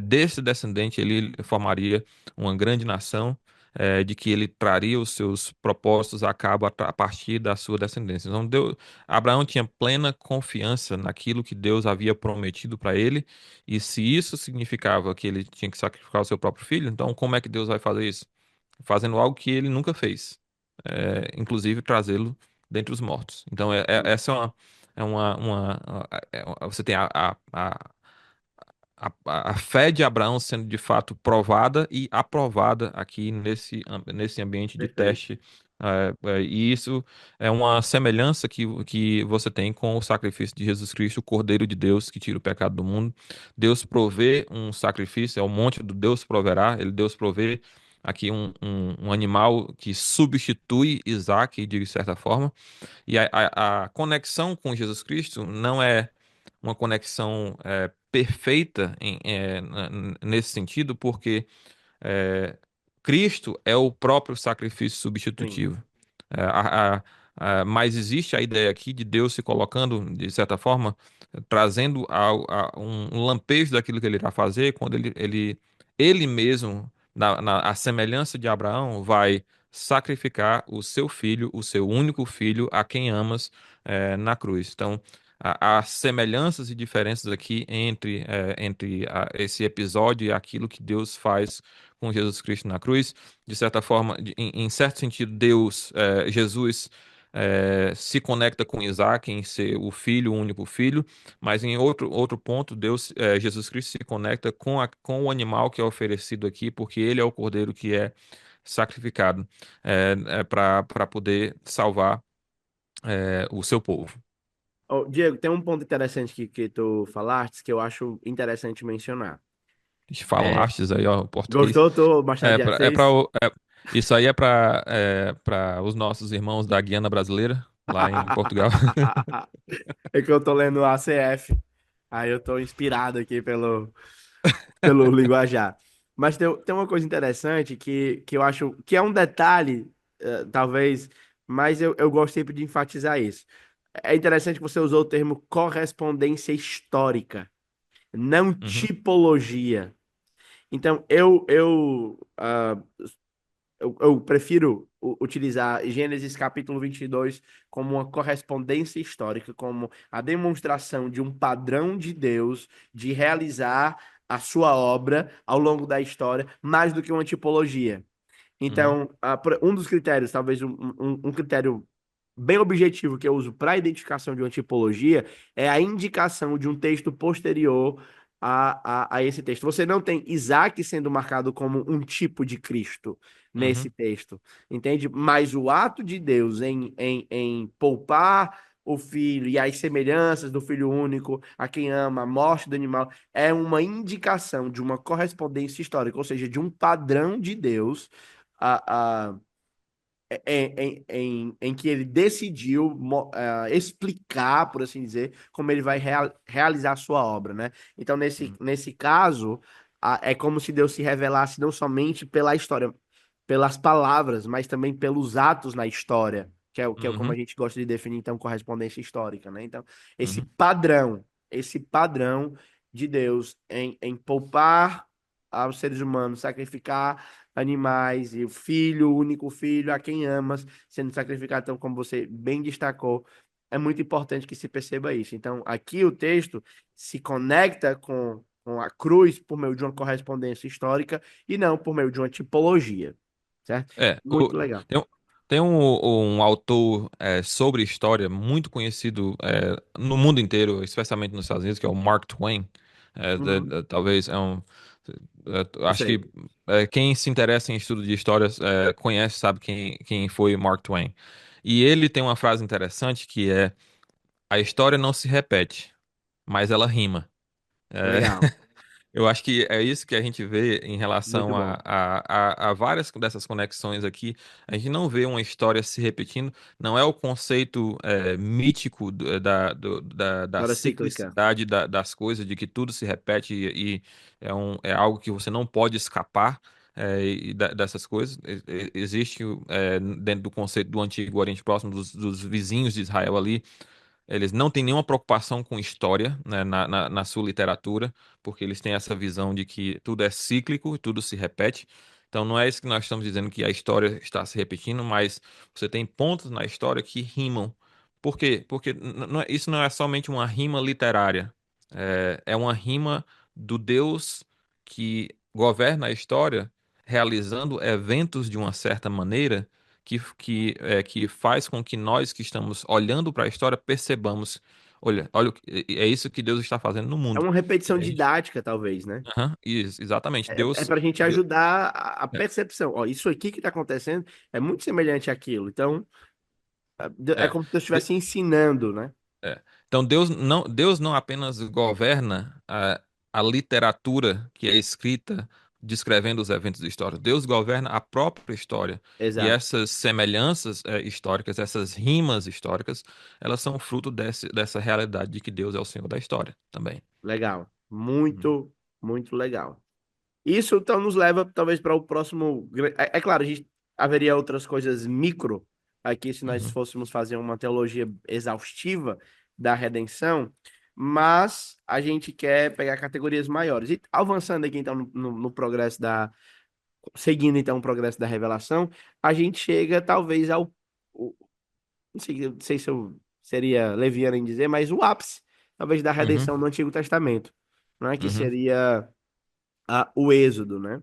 desse descendente ele formaria uma grande nação, de que ele traria os seus propósitos a cabo a partir da sua descendência. Então, Abraão tinha plena confiança naquilo que Deus havia prometido para ele, e se isso significava que ele tinha que sacrificar o seu próprio filho, então como é que Deus vai fazer isso? Fazendo algo que ele nunca fez, inclusive trazê-lo dentre os mortos. Então, essa é você tem a fé de Abraão sendo de fato provada e aprovada aqui nesse ambiente de Perfeito. teste. E isso é uma semelhança que você tem com o sacrifício de Jesus Cristo, o Cordeiro de Deus que tira o pecado do mundo. Deus provê um sacrifício, é o monte do Deus proverá, Deus provê aqui um animal que substitui Isaac, de certa forma. E a conexão com Jesus Cristo não é uma conexão perfeita nesse sentido, porque é, Cristo é o próprio sacrifício Sim. substitutivo. É, mas existe a ideia aqui de Deus se colocando, de certa forma, trazendo um lampejo daquilo que ele irá fazer, quando ele mesmo, à semelhança de Abraão, vai sacrificar o seu filho, o seu único filho, a quem amas, na cruz. Então, há semelhanças e diferenças aqui entre esse episódio e aquilo que Deus faz com Jesus Cristo na cruz. De certa forma, em certo sentido, Jesus, se conecta com Isaac em ser o filho, o único filho, mas em outro ponto, Jesus Cristo se conecta com o animal que é oferecido aqui, porque ele é o cordeiro que é sacrificado para poder salvar o seu povo. Ô, Diego, tem um ponto interessante que tu falaste que eu acho interessante mencionar. É, Falastes aí, ó, português. gostou? Tô Machado É, de pra, é pra, Assis? isso aí para os nossos irmãos da Guiana Brasileira, lá em Portugal. É que eu tô lendo o ACF. Aí eu tô inspirado aqui pelo linguajar. Mas tem uma coisa interessante que eu acho que é um detalhe, talvez, mas eu gosto sempre de enfatizar isso. É interessante que você usou o termo correspondência histórica, não Uhum, tipologia. Então, eu prefiro utilizar Gênesis capítulo 22 como uma correspondência histórica, como a demonstração de um padrão de Deus de realizar a sua obra ao longo da história, mais do que uma tipologia. uhum, Então, um dos critérios, talvez um critério bem objetivo que eu uso para a identificação de uma tipologia é a indicação de um texto posterior a esse texto. Você não tem Isaac sendo marcado como um tipo de Cristo nesse uhum, texto, entende? Mas o ato de Deus em poupar o filho e as semelhanças do filho único, a quem ama, a morte do animal, é uma indicação de uma correspondência histórica, ou seja, de um padrão de Deus a, em que ele decidiu explicar, por assim dizer, como ele vai realizar a sua obra, né? Então, uhum, nesse caso, é como se Deus se revelasse não somente pela história, pelas palavras, mas também pelos atos na história, que é como a uhum, gente gosta de definir, então, correspondência histórica, né? Então, esse uhum, padrão, esse padrão de Deus em poupar aos seres humanos, sacrificar animais e o filho, o único filho, a quem amas, sendo sacrificado. Então, como você bem destacou, é muito importante que se perceba isso. Então, aqui o texto se conecta com a cruz por meio de uma correspondência histórica e não por meio de uma tipologia, certo? É, Muito legal. tem um autor sobre história muito conhecido no mundo inteiro, especialmente nos Estados Unidos, que é o Mark Twain. Uhum, Talvez eu acho que sei. quem se interessa em estudo de história conhece, sabe quem foi Mark Twain. E ele tem uma frase interessante que é: a história não se repete, mas ela rima. É, Legal. Eu acho que é isso que a gente vê em Muito relação bom. a várias dessas conexões aqui. A gente não vê uma história se repetindo, não é o conceito mítico da História cíclica. ciclicidade das coisas, de que tudo se repete e é algo que você não pode escapar. Dessas coisas. Existe dentro do conceito do Antigo Oriente Próximo, dos vizinhos de Israel ali, eles não têm nenhuma preocupação com história, né, na sua literatura, porque eles têm essa visão de que tudo é cíclico, tudo se repete. Então, não é isso que nós estamos dizendo que a história está se repetindo, mas você tem pontos na história que rimam. Por quê? Porque isso não é somente uma rima literária, é uma rima do Deus que governa a história, realizando eventos de uma certa maneira que faz com que nós que estamos olhando para a história percebamos, olha, olha, é isso que Deus está fazendo no É mundo. uma E repetição a gente, didática, talvez, né? aham, isso, exatamente. É Deus, para a gente Deus ajudar a é, percepção. Ó, isso aqui que está acontecendo é muito semelhante àquilo. Então, é é, como se Deus estivesse ensinando, né? É. Então Deus não apenas governa a literatura que é escrita descrevendo os eventos históricos. Deus governa a própria história. E Exato. essas semelhanças históricas, essas rimas históricas, elas são fruto dessa realidade de que Deus é o Senhor da história também. Legal. Uhum. Muito, muito legal. Isso então nos leva talvez para o próximo. É claro, a gente haveria outras coisas micro aqui se nós Uhum. fôssemos fazer uma teologia exaustiva da redenção, mas a gente quer pegar categorias maiores. E avançando aqui então no progresso da. Seguindo então o progresso da revelação, a gente chega talvez o- não sei se eu seria leviano em dizer, mas o ápice, talvez, da Uhum. redenção no Antigo Testamento, não é? Que Uhum. seria o Êxodo, né?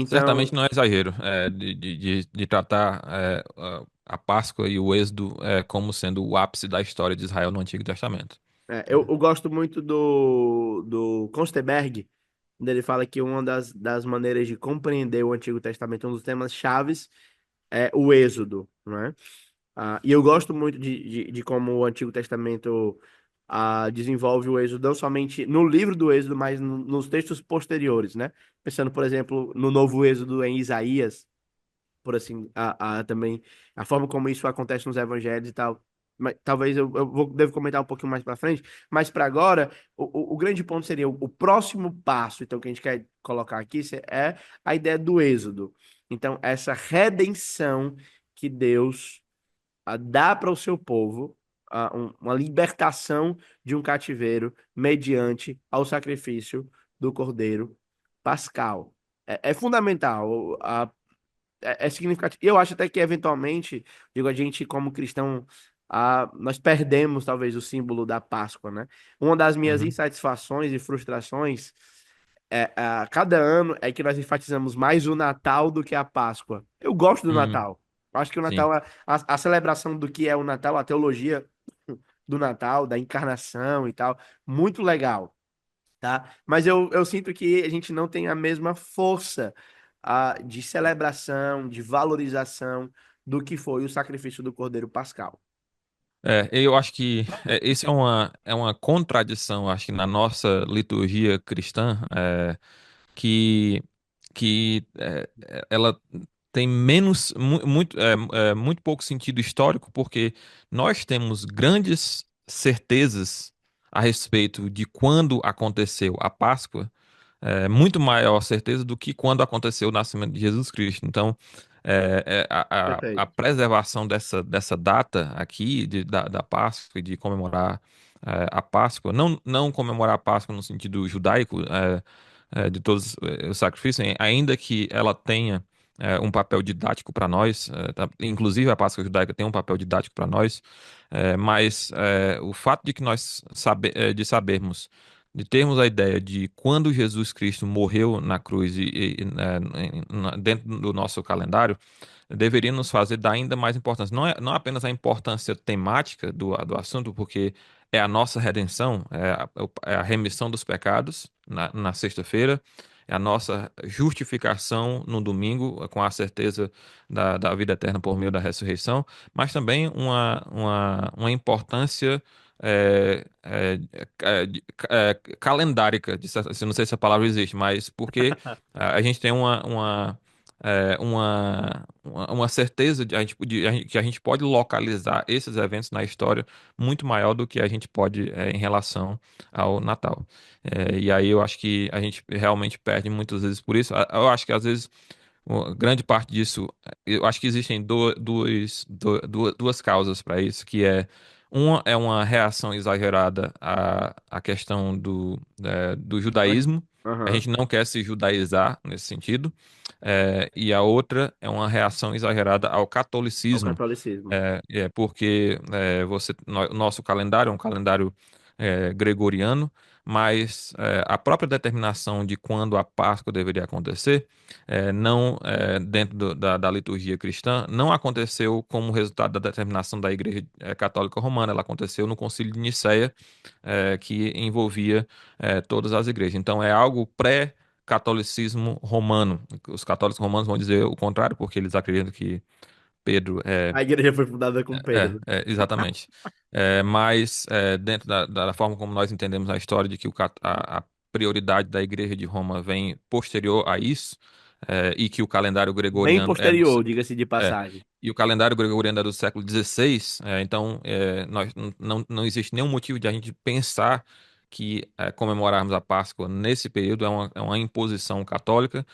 Certamente Então, não é exagero de tratar a Páscoa e o Êxodo como sendo o ápice da história de Israel no Antigo Testamento. eu gosto muito do Konsteberg, quando ele fala que uma das maneiras de compreender o Antigo Testamento, um dos temas chaves, é o Êxodo, né? E eu gosto muito de como o Antigo Testamento desenvolve o Êxodo, não somente no livro do Êxodo, mas nos textos posteriores, né? Pensando, por exemplo, no novo Êxodo em Isaías, por assim, também a forma como isso acontece nos evangelhos e tal. Mas, talvez devo comentar um pouquinho mais para frente, mas para agora, o grande ponto seria o próximo passo, então, que a gente quer colocar aqui é a ideia do Êxodo. Então, essa redenção que Deus dá para o seu povo, uma libertação de um cativeiro mediante ao sacrifício do Cordeiro Pascal. É fundamental. É significativo. Eu acho até que, eventualmente, digo, a gente, como cristão, nós perdemos, talvez, o símbolo da Páscoa, né? Uma das minhas Uhum. insatisfações e frustrações a cada ano é que nós enfatizamos mais o Natal do que a Páscoa. Eu gosto do Uhum. Natal. Eu acho que o Sim. Natal, a celebração do que é o Natal, a teologia do Natal, da encarnação e tal, muito legal, tá? Mas eu sinto que a gente não tem a mesma força de celebração, de valorização do que foi o sacrifício do Cordeiro Pascal. Eu acho que isso é uma contradição, acho que na nossa liturgia cristã, que, ela tem muito pouco sentido histórico, porque nós temos grandes certezas a respeito de quando aconteceu a Páscoa, muito maior certeza do que quando aconteceu o nascimento de Jesus Cristo. Então, a Perfeito. preservação dessa data aqui, da Páscoa, e de comemorar a Páscoa, não comemorar a Páscoa no sentido judaico, de todos os sacrifícios, ainda que ela tenha um papel didático para nós, inclusive a Páscoa judaica tem um papel didático para nós, mas o fato de que de sabermos, de termos a ideia de quando Jesus Cristo morreu na cruz dentro do nosso calendário, deveria nos fazer dar ainda mais importância. Não apenas a importância temática do assunto, porque é a nossa redenção, é a remissão dos pecados na sexta-feira, é a nossa justificação no domingo, com a certeza da vida eterna por meio da ressurreição, mas também uma importância calendárica, não sei se a palavra existe, mas porque a gente tem uma certeza que a gente pode localizar esses eventos na história muito maior do que a gente pode em relação ao Natal. E aí eu acho que a gente realmente perde muitas vezes por isso. Eu acho que às vezes grande parte disso, eu acho que existem duas causas para isso, que uma é uma reação exagerada à questão do judaísmo. A Aham. gente não quer se judaizar nesse sentido. E a outra é uma reação exagerada ao Ao catolicismo. catolicismo. Porque nosso calendário é um calendário gregoriano, mas a própria determinação de quando a Páscoa deveria acontecer, não dentro da liturgia cristã, não aconteceu como resultado da determinação da Igreja Católica Romana, ela aconteceu no Concílio de Nicéia, que envolvia todas as igrejas. Então é algo pré-catolicismo romano. Os católicos romanos vão dizer o contrário, porque eles acreditam que Pedro A igreja foi fundada com Pedro. exatamente. Mas dentro da forma como nós entendemos a história de que a prioridade da Igreja de Roma vem posterior a isso, e que o calendário Bem gregoriano posterior, diga-se de é, passagem. e o calendário gregoriano é do século XVI, então não existe nenhum motivo de a gente pensar que comemorarmos a Páscoa nesse período é uma imposição católica,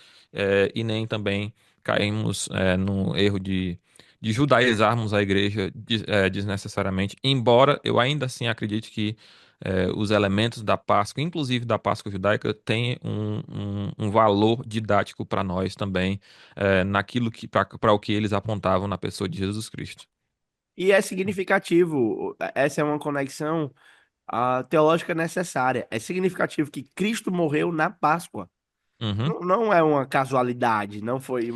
e nem também caímos no erro de judaizarmos a igreja desnecessariamente, embora eu ainda assim acredite que os elementos da Páscoa, inclusive da Páscoa judaica, têm um valor didático para nós também, naquilo que para o que eles apontavam na pessoa de Jesus Cristo. E é significativo, essa é uma conexão teológica necessária. É significativo que Cristo morreu na Páscoa. Uhum. Não é uma casualidade, não foi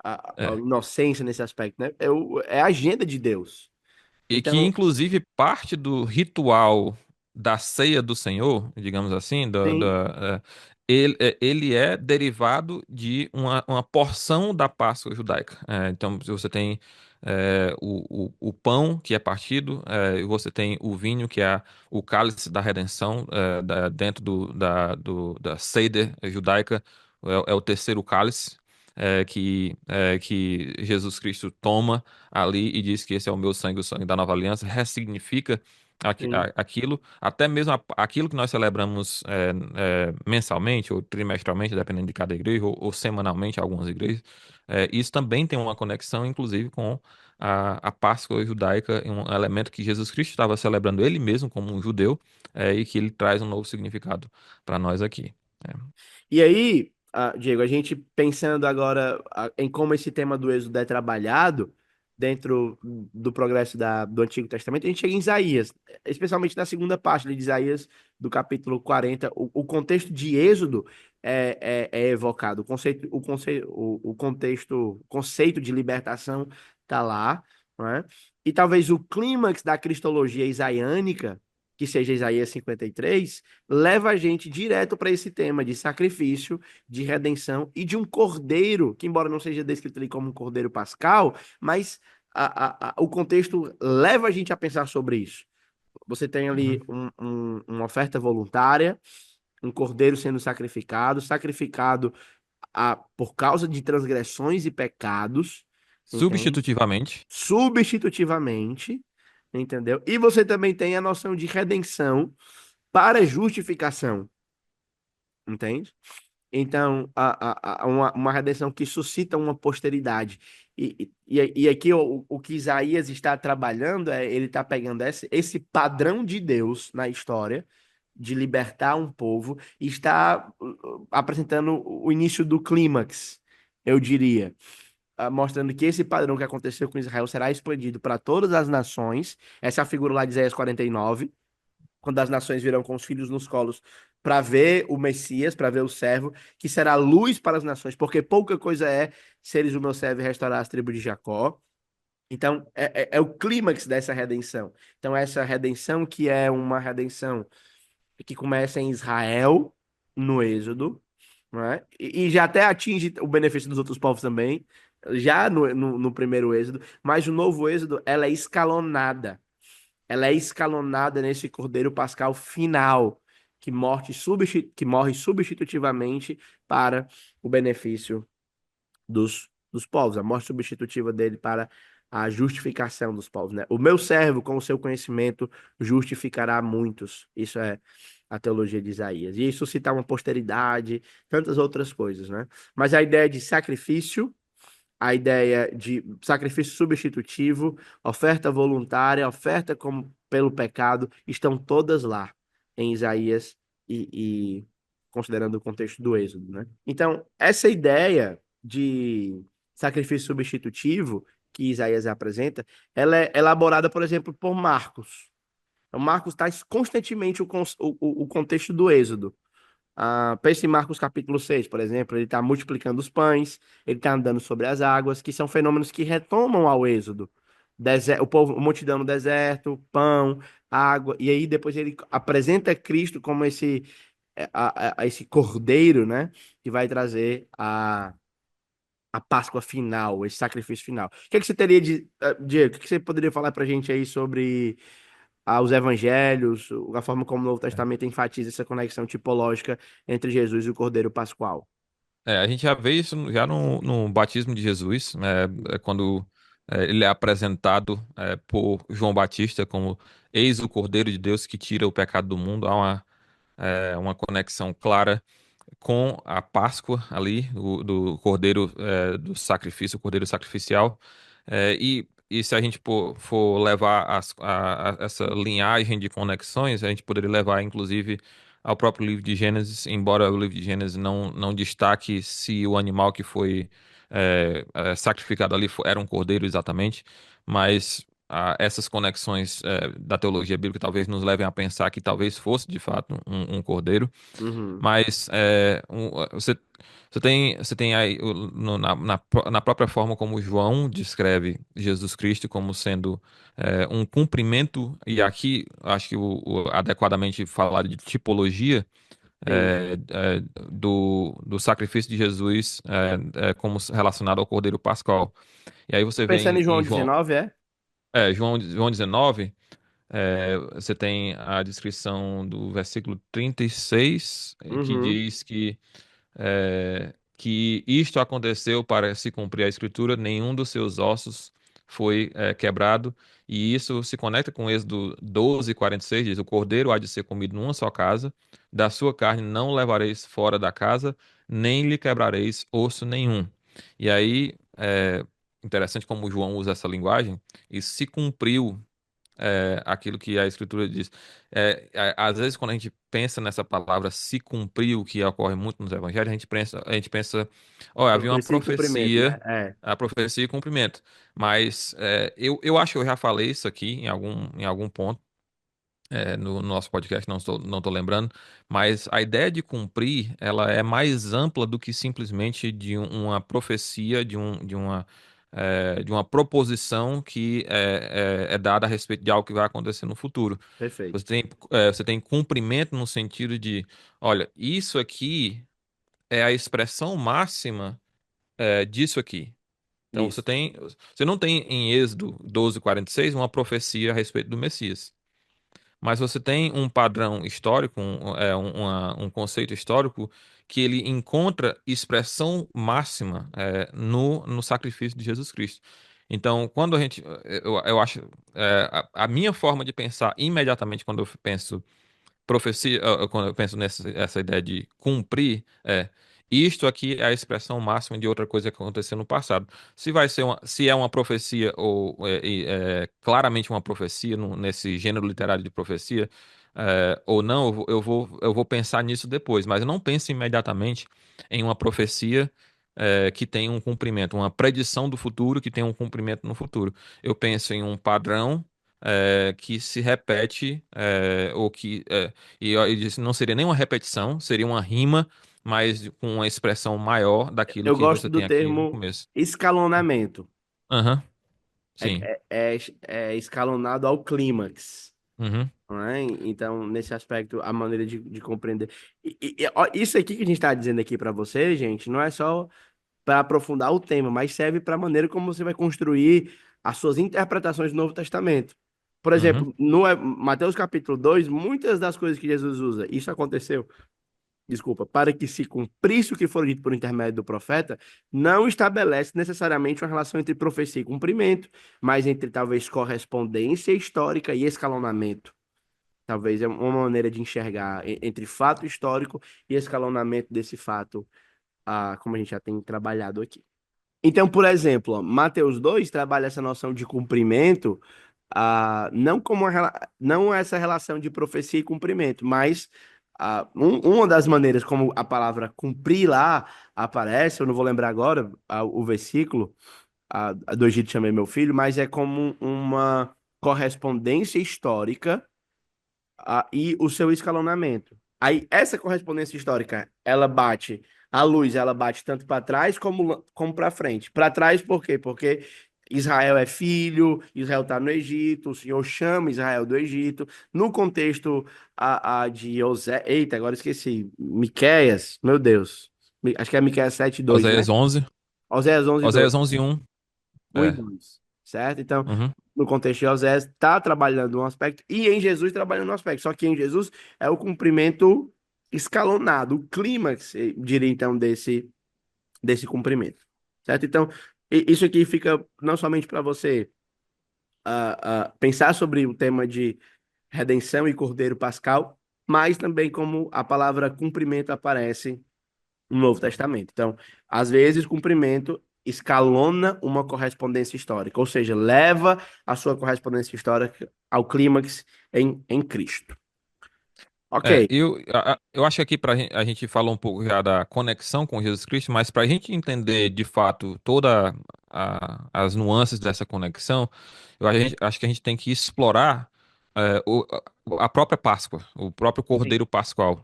a É. inocência nesse aspecto, né? É a agenda de Deus. E que, Então, inclusive, parte do ritual da ceia do Senhor, digamos assim, sim, ele é derivado de uma porção da Páscoa judaica. Então, se você tem o pão que é partido, e você tem o vinho que é o cálice da redenção, dentro da Seder judaica, é o terceiro cálice. Que Jesus Cristo toma ali e diz que esse é o meu sangue, o sangue da nova aliança, ressignifica sim. aquilo, até mesmo aquilo que nós celebramos mensalmente ou trimestralmente, dependendo de cada igreja, ou semanalmente, algumas igrejas, isso também tem uma conexão, inclusive, com a Páscoa judaica, um elemento que Jesus Cristo estava celebrando ele mesmo como um judeu, e que ele traz um novo significado para nós aqui. É. E aí, Diego, a gente pensando agora em como esse tema do êxodo é trabalhado dentro do progresso do Antigo Testamento, a gente chega em Isaías, especialmente na segunda parte de Isaías, do capítulo 40. O contexto de êxodo é evocado, o conceito de libertação está lá, não é? E talvez o clímax da cristologia isaiânica, que seja Isaías 53, leva a gente direto para esse tema de sacrifício, de redenção e de um cordeiro, que embora não seja descrito ali como um cordeiro pascal, mas o contexto leva a gente a pensar sobre isso. Você tem ali Uhum. uma oferta voluntária, um cordeiro sendo sacrificado por causa de transgressões e pecados, entende? Substitutivamente. Substitutivamente, entendeu? E você também tem a noção de redenção para justificação, entende? Então, uma redenção que suscita uma posteridade. E aqui o que Isaías está trabalhando ele está pegando esse padrão de Deus na história, de libertar um povo, e está apresentando o início do clímax, eu diria. Mostrando que esse padrão que aconteceu com Israel será expandido para todas as nações. Essa é a figura lá de Isaías 49, quando as nações virão com os filhos nos colos para ver o Messias, para ver o servo, que será luz para as nações, porque pouca coisa é seres o meu servo e restaurar as tribos de Jacó. Então, é o clímax dessa redenção. Então, essa redenção que é uma redenção que começa em Israel, no Êxodo, não é? E já até atinge o benefício dos outros povos também, já no primeiro Êxodo, mas o novo Êxodo, ela é escalonada nesse Cordeiro Pascal final, que morre substitutivamente para o benefício dos povos, a morte substitutiva dele para a justificação dos povos, né? O meu servo, com o seu conhecimento, justificará muitos. Isso é a teologia de Isaías. E isso cita uma posteridade, tantas outras coisas, né? Mas a ideia de sacrifício, a ideia de sacrifício substitutivo, oferta voluntária, oferta como pelo pecado, estão todas lá em Isaías e considerando o contexto do Êxodo, né? Então, essa ideia de sacrifício substitutivo que Isaías apresenta, ela é elaborada, por exemplo, por Marcos. Então, Marcos traz constantemente o contexto do Êxodo. Pense em Marcos capítulo 6, por exemplo, ele está multiplicando os pães, ele está andando sobre as águas, que são fenômenos que retomam ao Êxodo. O povo, a multidão no deserto, pão, água, e aí depois ele apresenta Cristo como esse cordeiro, né, que vai trazer a Páscoa final, esse sacrifício final. O que é que você teria Diego, o que você poderia falar para a gente aí sobre os evangelhos, a forma como o Novo Testamento enfatiza essa conexão tipológica entre Jesus e o Cordeiro Pascual? A gente já vê isso já no batismo de Jesus, quando ele é apresentado por João Batista como Eis o Cordeiro de Deus que tira o pecado do mundo. Há uma conexão clara com a Páscoa ali, do Cordeiro do sacrifício, o Cordeiro sacrificial. E se a gente for levar essa linhagem de conexões, a gente poderia levar, inclusive, ao próprio livro de Gênesis, embora o livro de Gênesis não destaque se o animal que foi sacrificado ali era um cordeiro exatamente, mas essas conexões da teologia bíblica talvez nos levem a pensar que talvez fosse de fato um cordeiro. Uhum, Mas você tem aí na própria forma como João descreve Jesus Cristo como sendo um cumprimento, e aqui acho que adequadamente falar de tipologia sim. do sacrifício de Jesus como relacionado ao Cordeiro Pascal. E aí você Pensando vem em João em João, 19, é? João 19. Você tem a descrição do versículo 36, que Uhum, diz que isto aconteceu para se cumprir a escritura, nenhum dos seus ossos foi quebrado, e isso se conecta com Êxodo 12:46, diz: o cordeiro há de ser comido numa só casa, da sua carne não levareis fora da casa, nem lhe quebrareis osso nenhum. E aí, interessante como João usa essa linguagem, e se cumpriu aquilo que a Escritura diz. Às vezes, quando a gente pensa nessa palavra se cumpriu, que ocorre muito nos evangelhos, a gente pensa, olha, havia uma profecia e cumprimento, né? profecia, É. a profecia e cumprimento. Mas eu acho que eu já falei isso aqui em algum ponto. No nosso podcast, não estou lembrando, mas a ideia de cumprir, ela é mais ampla do que simplesmente de uma profecia, de uma proposição que é dada a respeito de algo que vai acontecer no futuro. Perfeito. Você tem cumprimento no sentido de, olha, isso aqui é a expressão máxima disso aqui. Então Isso. você não tem em Êxodo 12:46 uma profecia a respeito do Messias. Mas você tem um padrão histórico, um conceito histórico que ele encontra expressão máxima no sacrifício de Jesus Cristo. Então, quando eu acho, a minha forma de pensar imediatamente quando eu penso profecia, quando eu penso essa ideia de cumprir, isto aqui é a expressão máxima de outra coisa que aconteceu no passado. Se é uma profecia ou claramente uma profecia nesse gênero literário de profecia, ou não, eu vou pensar nisso depois, mas eu não penso imediatamente em uma profecia que tem um cumprimento, uma predição do futuro que tem um cumprimento no futuro. Eu penso em um padrão que se repete, ou que e disse, não seria nem uma repetição, seria uma rima, mas com uma expressão maior daquilo Eu que gosto você do tem aqui no termo começo. escalonamento. Aham, É, sim. é escalonado ao clímax. Uhum, Não é? Então, nesse aspecto, a maneira de compreender. Ó, isso aqui que a gente está dizendo aqui para você, gente, não é só para aprofundar o tema, mas serve para a maneira como você vai construir as suas interpretações do Novo Testamento. Por uhum. exemplo, no Mateus capítulo 2, muitas das coisas que Jesus usa, isso aconteceu, desculpa, para que se cumprisse o que foi dito por intermédio do profeta, não estabelece necessariamente uma relação entre profecia e cumprimento, mas entre talvez correspondência histórica e escalonamento. Talvez é uma maneira de enxergar entre fato histórico e escalonamento desse fato, como a gente já tem trabalhado aqui. Então, por exemplo, ó, Mateus 2 trabalha essa noção de cumprimento, não como não essa relação de profecia e cumprimento, mas uma das maneiras como a palavra cumprir lá aparece, eu não vou lembrar agora o versículo do Egito chamei meu filho, mas é como uma correspondência histórica e o seu escalonamento. Aí, essa correspondência histórica, ela bate, a luz, ela bate tanto para trás como para frente. Para trás, por quê? Porque Israel é filho, Israel está no Egito, o Senhor chama Israel do Egito. No contexto de Osé, eita, agora esqueci, Miqueias, meu Deus, acho que é Miqueias 7:2, né? Oséias 11, Oséias 11:2. Oséias 11:1. 1 e É. 2, certo? Então, Uhum. no contexto de Osés, está trabalhando um aspecto, e em Jesus trabalhando um aspecto. Só que em Jesus é o cumprimento escalonado, o clímax, eu diria então, desse cumprimento, certo? Então, isso aqui fica não somente para você pensar sobre o tema de redenção e cordeiro pascal, mas também como a palavra cumprimento aparece no Novo Testamento. Então, às vezes, cumprimento escalona uma correspondência histórica, ou seja, leva a sua correspondência histórica ao clímax em Cristo. Ok, Eu acho que aqui a gente falou um pouco já da conexão com Jesus Cristo, mas para a gente entender de fato todas as nuances dessa conexão, acho que a gente tem que explorar a própria Páscoa, o próprio sim, Cordeiro Pascual,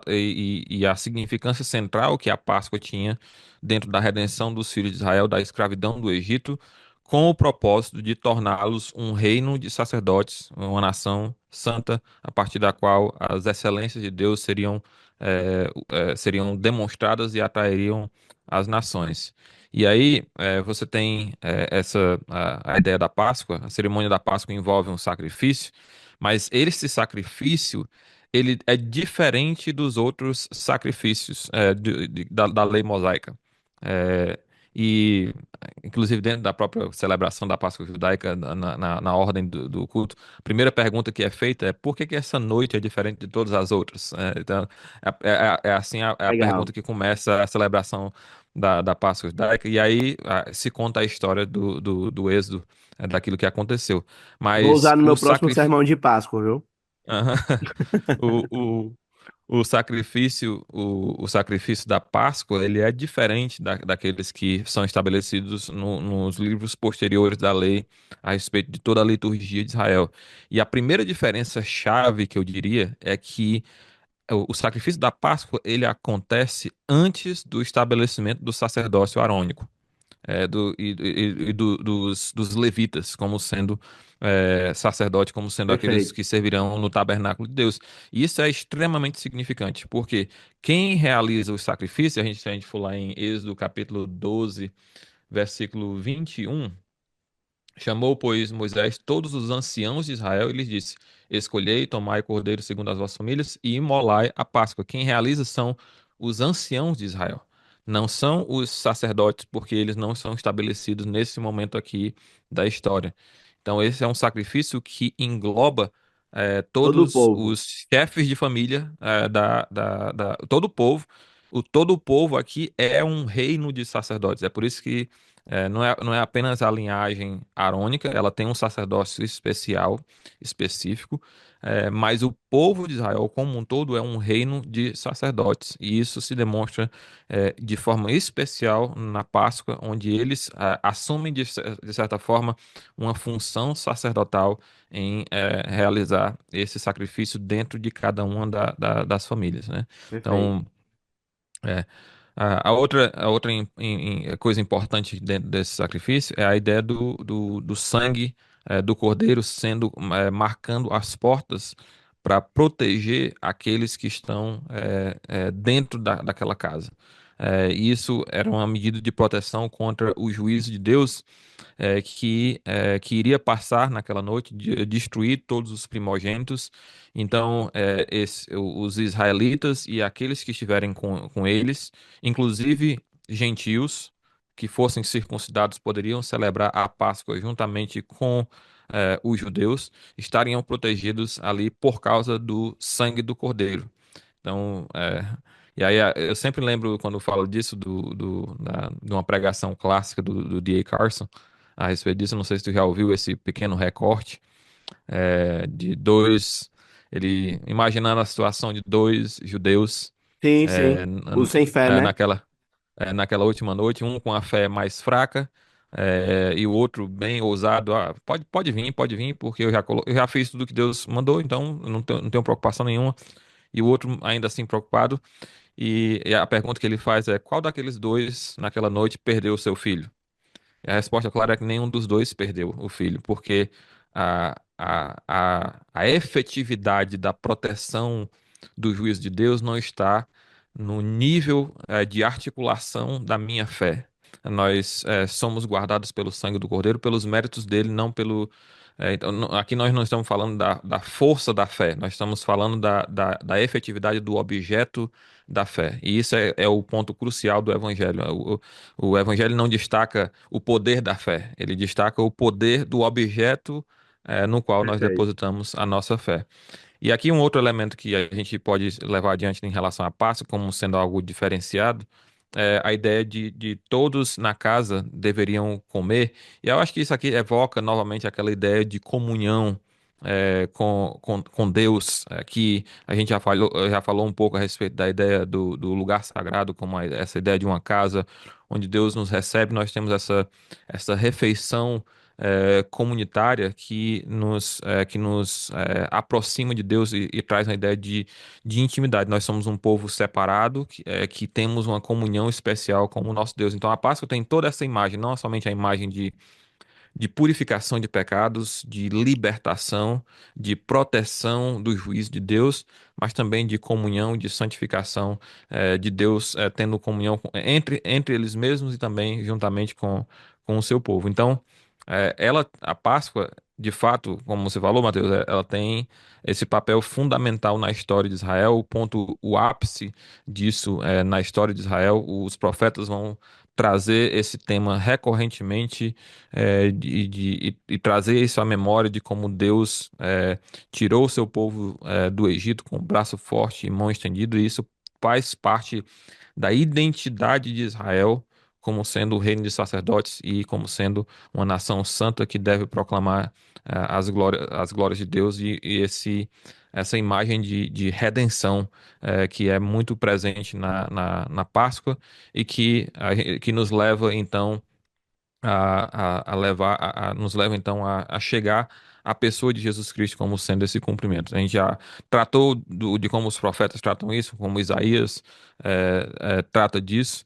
e a significância central que a Páscoa tinha dentro da redenção dos filhos de Israel da escravidão do Egito, com o propósito de torná-los um reino de sacerdotes, uma nação santa a partir da qual as excelências de Deus seriam demonstradas e atrairiam as nações. E aí, você tem a ideia da Páscoa, a cerimônia da Páscoa envolve um sacrifício, mas esse sacrifício, ele é diferente dos outros sacrifícios da lei mosaica. É, e inclusive dentro da própria celebração da Páscoa judaica, na ordem do culto, a primeira pergunta que é feita é por que que essa noite é diferente de todas as outras? Então, assim a legal. pergunta que começa a celebração da Páscoa judaica, e aí se conta a história do êxodo, daquilo que aconteceu. Vou Mas usar no o meu próximo sacrifício. sermão de Páscoa, viu? O sacrifício da Páscoa, ele é diferente daqueles que são estabelecidos nos livros posteriores da lei a respeito de toda a liturgia de Israel. E a primeira diferença chave que eu diria é que o sacrifício da Páscoa, ele acontece antes do estabelecimento do sacerdócio arônico dos levitas, como sendo sacerdote, como sendo aqueles Perfeito. que servirão no tabernáculo de Deus. E isso é extremamente significante, porque quem realiza o sacrifício, se a gente for lá em Êxodo capítulo 12, versículo 21. Chamou, pois, Moisés todos os anciãos de Israel e lhes disse: Escolhei, tomai cordeiro segundo as vossas famílias e imolai a Páscoa. Quem realiza são os anciãos de Israel. Não são os sacerdotes, porque eles não são estabelecidos nesse momento aqui da história. Então, esse é um sacrifício que engloba Todo o todos povo. os chefes de família todo o povo. Todo o povo aqui é um reino de sacerdotes. É por isso que não é apenas a linhagem arônica, ela tem um sacerdócio especial, específico, mas o povo de Israel como um todo é um reino de sacerdotes. E isso se demonstra de forma especial na Páscoa, onde eles assumem, de certa forma, uma função sacerdotal em realizar esse sacrifício dentro de cada uma das famílias, né? Perfeito. Então, é, a outra coisa importante dentro desse sacrifício é a ideia do sangue do cordeiro sendo marcando as portas para proteger aqueles que estão dentro daquela casa. E isso era uma medida de proteção contra o juízo de Deus que iria passar naquela noite, destruir todos os primogênitos. Então, os israelitas e aqueles que estiverem com eles, inclusive gentios que fossem circuncidados, poderiam celebrar a Páscoa juntamente com os judeus, estariam protegidos ali por causa do sangue do Cordeiro. Então, e aí eu sempre lembro quando eu falo disso de uma pregação clássica do D.A. Carson a respeito disso. Não sei se tu já ouviu esse pequeno recorte de dois, ele imaginando a situação de dois judeus Sim, é, sim. O n- sem fé, né? naquela última noite, um com a fé mais fraca, E o outro bem ousado, pode vir, porque eu já fiz tudo que Deus mandou, então eu não tenho preocupação nenhuma. E o outro ainda assim preocupado. E a pergunta que ele faz é: qual daqueles dois naquela noite perdeu o seu filho? E a resposta clara é que nenhum dos dois perdeu o filho, porque a efetividade da proteção do juízo de Deus não está no nível de articulação da minha fé. Nós somos guardados pelo sangue do Cordeiro, pelos méritos dele, não pelo. Então, aqui nós não estamos falando da força da fé, nós estamos falando da efetividade do objeto da fé. E isso é o ponto crucial do Evangelho. O Evangelho não destaca o poder da fé, ele destaca o poder do objeto, no qual nós Perfeito. depositamos a nossa fé. E aqui um outro elemento que a gente pode levar adiante em relação à Páscoa, como sendo algo diferenciado, é a ideia de todos na casa deveriam comer. E eu acho que isso aqui evoca novamente aquela ideia de comunhão. Com Deus, que a gente já falou um pouco a respeito da ideia do lugar sagrado, como essa ideia de uma casa onde Deus nos recebe, nós temos essa refeição comunitária que nos aproxima de Deus e traz uma ideia de intimidade. Nós somos um povo separado, que temos uma comunhão especial com o nosso Deus. Então a Páscoa tem toda essa imagem, não somente a imagem de purificação de pecados, de libertação, de proteção do juízo de Deus, mas também de comunhão, de santificação de Deus, tendo comunhão entre eles mesmos e também juntamente com o seu povo. Então, a Páscoa, de fato, como você falou, Mateus, ela tem esse papel fundamental na história de Israel, o ápice disso na história de Israel. Os profetas vão trazer esse tema recorrentemente e trazer isso à memória de como Deus tirou o seu povo do Egito com braço forte e mão estendida, e isso faz parte da identidade de Israel como sendo o reino de sacerdotes e como sendo uma nação santa que deve proclamar as glórias de Deus essa imagem de redenção que é muito presente na Páscoa e que nos leva então nos leva então a chegar à pessoa de Jesus Cristo como sendo esse cumprimento. A gente já tratou de como os profetas tratam isso, como Isaías trata disso,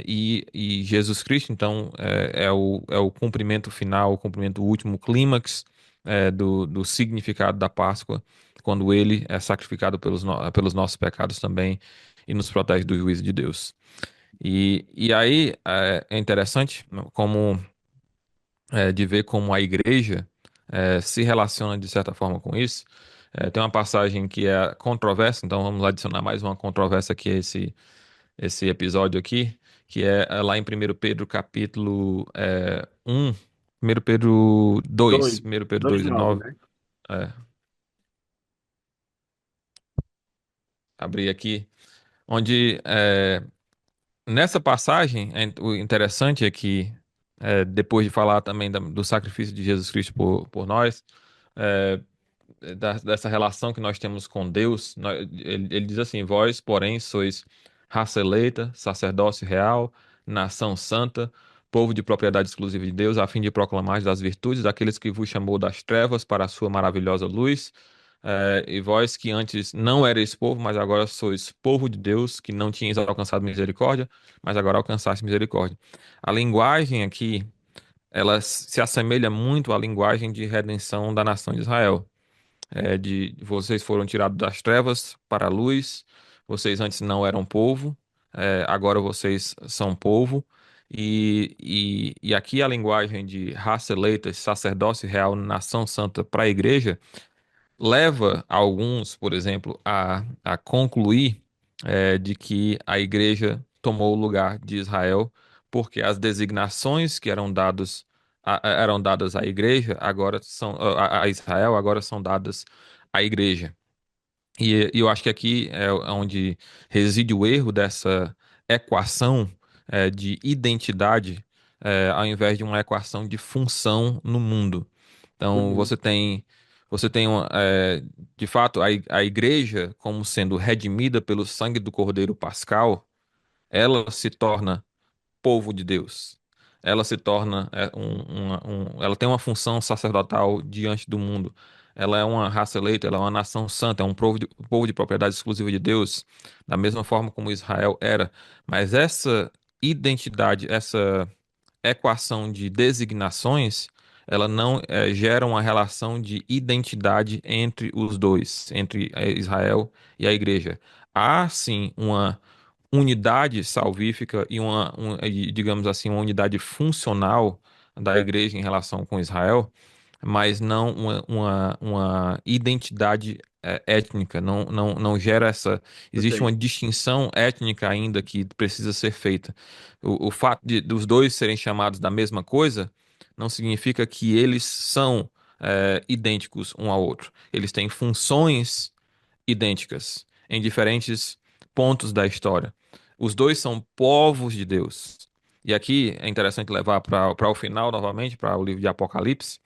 e Jesus Cristo então é o cumprimento final, o cumprimento último, o clímax do significado da Páscoa, quando ele é sacrificado pelos nossos pecados também e nos protege do juízo de Deus. E aí é interessante de ver como a igreja se relaciona de certa forma com isso. Tem uma passagem que é controversa, então vamos adicionar mais uma controvérsia aqui a esse episódio aqui, que é lá em Primeiro Pedro capítulo 1, Primeiro Pedro 2, Dois. Primeiro Pedro Dois 2 e nove, 9. né? é, Abrir aqui, onde nessa passagem, o interessante é que, depois de falar também do sacrifício de Jesus Cristo por nós, é, dessa relação que nós temos com Deus, ele diz assim: vós, porém, sois raça eleita, sacerdócio real, nação santa, povo de propriedade exclusiva de Deus, a fim de proclamar das virtudes daqueles que vos chamou das trevas para a sua maravilhosa luz. E vós que antes não erais povo, mas agora sois povo de Deus, que não tinhais alcançado misericórdia, mas agora alcançaste misericórdia. A linguagem aqui, ela se assemelha muito à linguagem de redenção da nação de Israel. De vocês foram tirados das trevas para a luz, vocês antes não eram povo, agora vocês são povo. E aqui a linguagem de raça eleita, sacerdócio real, nação santa para a igreja leva alguns, por exemplo, a concluir de que a igreja tomou o lugar de Israel, porque as designações que eram dadas à igreja agora são a Israel agora são dadas à igreja. E eu acho que aqui é onde reside o erro dessa equação de identidade, ao invés de uma equação de função no mundo. Então, Uhum. você tem de fato, a igreja como sendo redimida pelo sangue do Cordeiro Pascal, ela se torna povo de Deus. ela se torna ela tem uma função sacerdotal diante do mundo. Ela é uma raça eleita, ela é uma nação santa, é um povo de propriedade exclusiva de Deus, da mesma forma como Israel era. Mas essa identidade, essa equação de designações, ela não gera uma relação de identidade entre os dois, entre Israel e a igreja. Há sim uma unidade salvífica e digamos assim, uma unidade funcional da igreja em relação com Israel, mas não uma identidade étnica, não gera essa. Existe uma Perfeito. distinção étnica ainda que precisa ser feita. O fato dos dois serem chamados da mesma coisa não significa que eles são idênticos um ao outro. Eles têm funções idênticas em diferentes pontos da história. Os dois são povos de Deus. E aqui é interessante levar para o final novamente, para o livro de Apocalipse,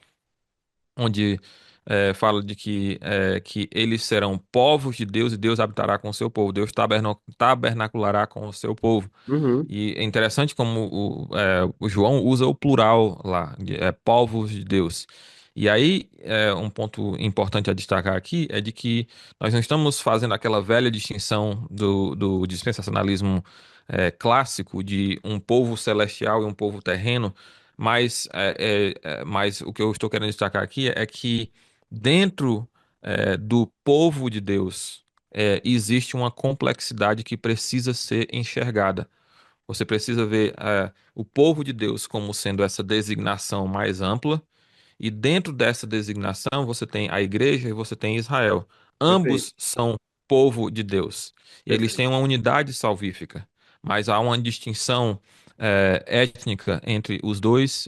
onde fala de que eles serão povos de Deus e Deus habitará com o seu povo. Deus tabernaculará com o seu povo. Uhum, E é interessante como o João usa o plural lá, povos de Deus. E aí, um ponto importante a destacar aqui é de que nós não estamos fazendo aquela velha distinção do dispensacionalismo clássico de um povo celestial e um povo terreno, mas o que eu estou querendo destacar aqui é que dentro do povo de Deus existe uma complexidade que precisa ser enxergada. Você precisa ver o povo de Deus como sendo essa designação mais ampla, e dentro dessa designação você tem a igreja e você tem Israel. perfeito, Ambos são povo de Deus. E eles têm perfeito. uma unidade salvífica, mas há uma distinção étnica entre os dois,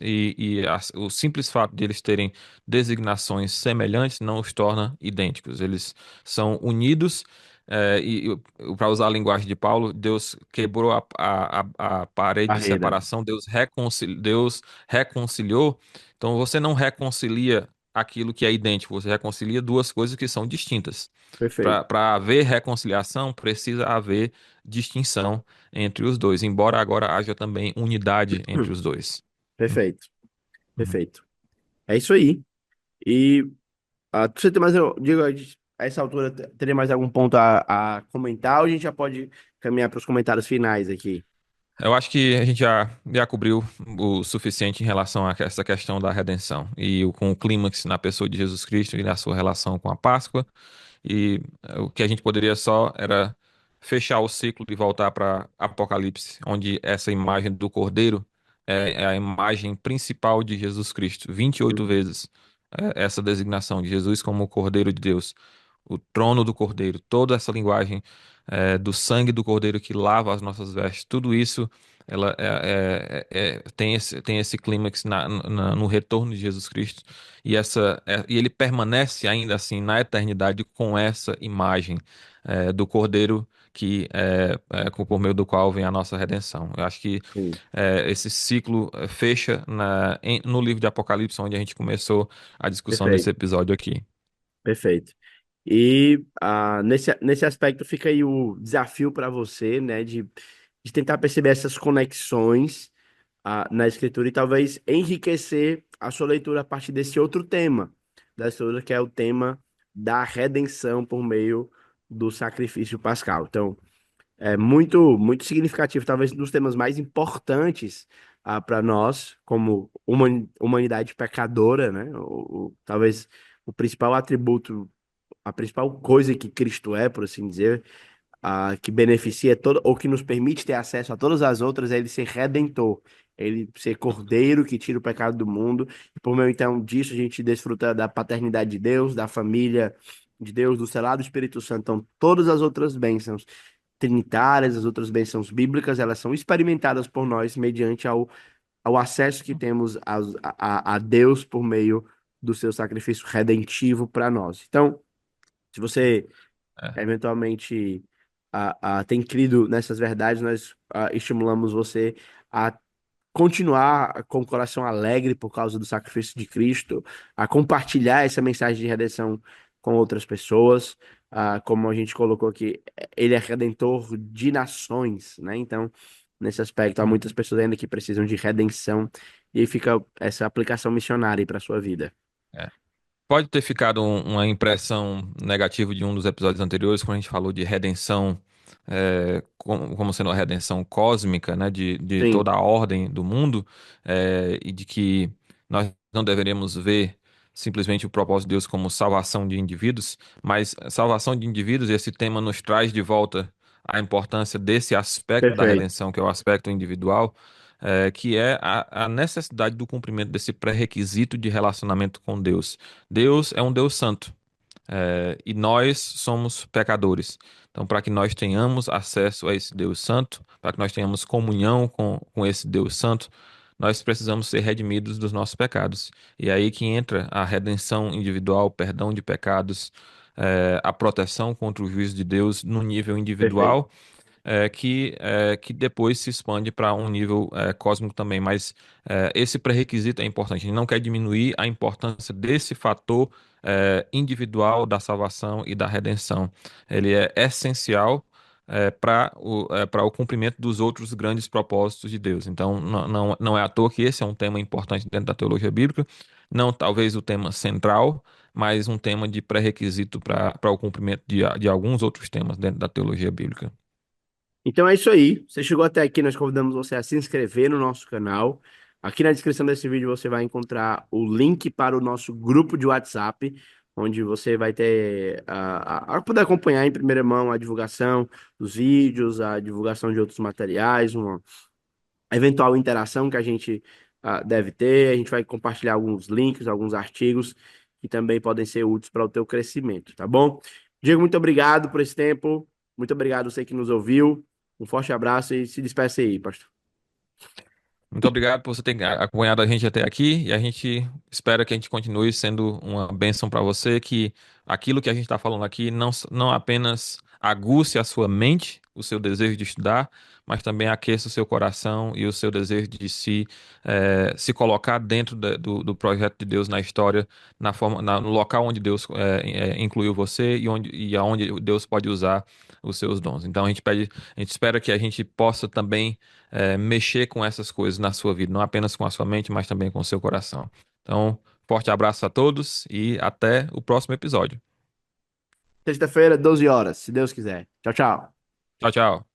o simples fato de eles terem designações semelhantes não os torna idênticos. Eles são unidos. Para usar a linguagem de Paulo, Deus quebrou a parede de Barreira. separação, Deus reconciliou. Então você não reconcilia aquilo que é idêntico, você reconcilia duas coisas que são distintas. Perfeito. Para haver reconciliação, precisa haver distinção entre os dois, embora agora haja também unidade entre os dois. Perfeito, Uhum. perfeito. É isso aí. E você tem mais, eu digo, a essa altura, teria mais algum ponto a comentar ou a gente já pode caminhar para os comentários finais aqui? Eu acho que a gente já cobriu o suficiente em relação a essa questão da redenção e com o clímax na pessoa de Jesus Cristo e na sua relação com a Páscoa. E o que a gente poderia só era fechar o ciclo e voltar para Apocalipse, onde essa imagem do Cordeiro é a imagem principal de Jesus Cristo. 28 Uhum. vezes essa designação de Jesus como o Cordeiro de Deus, o trono do Cordeiro, toda essa linguagem do sangue do Cordeiro que lava as nossas vestes, tudo isso ela tem esse clímax no retorno de Jesus Cristo e ele permanece ainda assim na eternidade com essa imagem do Cordeiro por meio do qual vem a nossa redenção. Eu acho que Sim, esse ciclo fecha no livro de Apocalipse, onde a gente começou a discussão desse perfeito, episódio aqui. perfeito. E nesse aspecto fica aí o desafio para você, né, de tentar perceber essas conexões na escritura e talvez enriquecer a sua leitura a partir desse outro tema, da escritura, que é o tema da redenção por meio do sacrifício pascal. Então, é muito, muito significativo, talvez um dos temas mais importantes para nós, como humanidade pecadora, né? Talvez o principal atributo, a principal coisa que Cristo é, por assim dizer, que beneficia todo, ou que nos permite ter acesso a todas as outras, é ele ser redentor, ele ser cordeiro que tira o pecado do mundo. E por meio então disso a gente desfruta da paternidade de Deus, da família de Deus, do selado do Espírito Santo. Então, todas as outras bênçãos trinitárias, as outras bênçãos bíblicas, elas são experimentadas por nós mediante ao acesso que temos a Deus por meio do seu sacrifício redentivo para nós. Então, se você É, eventualmente tem crido nessas verdades, nós estimulamos você a continuar com o coração alegre por causa do sacrifício de Cristo, a compartilhar essa mensagem de redenção com outras pessoas, como a gente colocou aqui, ele é redentor de nações, né? Então, nesse aspecto. Há muitas pessoas ainda que precisam de redenção, e aí fica essa aplicação missionária para a sua vida. É. Pode ter ficado uma impressão negativa de um dos episódios anteriores, quando a gente falou de redenção, como sendo a redenção cósmica, né, de Sim, toda a ordem do mundo, e de que nós não deveríamos ver simplesmente o propósito de Deus como salvação de indivíduos, mas salvação de indivíduos, esse tema nos traz de volta a importância desse aspecto da perfeito, redenção, que é o aspecto individual, que é a necessidade do cumprimento desse pré-requisito de relacionamento com Deus. Deus é um Deus santo, e nós somos pecadores. Então, para que nós tenhamos acesso a esse Deus santo, para que nós tenhamos comunhão com esse Deus santo, nós precisamos ser redimidos dos nossos pecados. E é aí que entra a redenção individual, o perdão de pecados, a proteção contra o juízo de Deus no nível perfeito. individual, que depois se expande para um nível cósmico também. Mas esse pré-requisito é importante. A gente não quer diminuir a importância desse fator individual da salvação e da redenção. Ele é essencial para o cumprimento dos outros grandes propósitos de Deus. Então, não é à toa que esse é um tema importante dentro da teologia bíblica. Não talvez o tema central, mas um tema de pré-requisito para o cumprimento de alguns outros temas dentro da teologia bíblica. Então é isso aí. Você chegou até aqui, nós convidamos você a se inscrever no nosso canal. Aqui na descrição desse vídeo você vai encontrar o link para o nosso grupo de WhatsApp, onde você vai ter a poder acompanhar em primeira mão a divulgação dos vídeos, a divulgação de outros materiais, uma eventual interação que a gente deve ter. A gente vai compartilhar alguns links, alguns artigos que também podem ser úteis para o teu crescimento, tá bom? Diego, muito obrigado por esse tempo. Muito obrigado você que nos ouviu. Um forte abraço e se despeça aí, pastor. Muito obrigado por você ter acompanhado a gente até aqui e a gente espera que a gente continue sendo uma bênção para você, que aquilo que a gente está falando aqui não apenas aguce a sua mente, o seu desejo de estudar, mas também aqueça o seu coração e o seu desejo de se colocar dentro do projeto de Deus na história, no local onde Deus incluiu você e aonde Deus pode usar os seus dons. Então a gente espera que a gente possa também mexer com essas coisas na sua vida, não apenas com a sua mente, mas também com o seu coração. Então, forte abraço a todos e até o próximo episódio. Sexta-feira, 12 horas, se Deus quiser. Tchau, tchau. Tchau, tchau.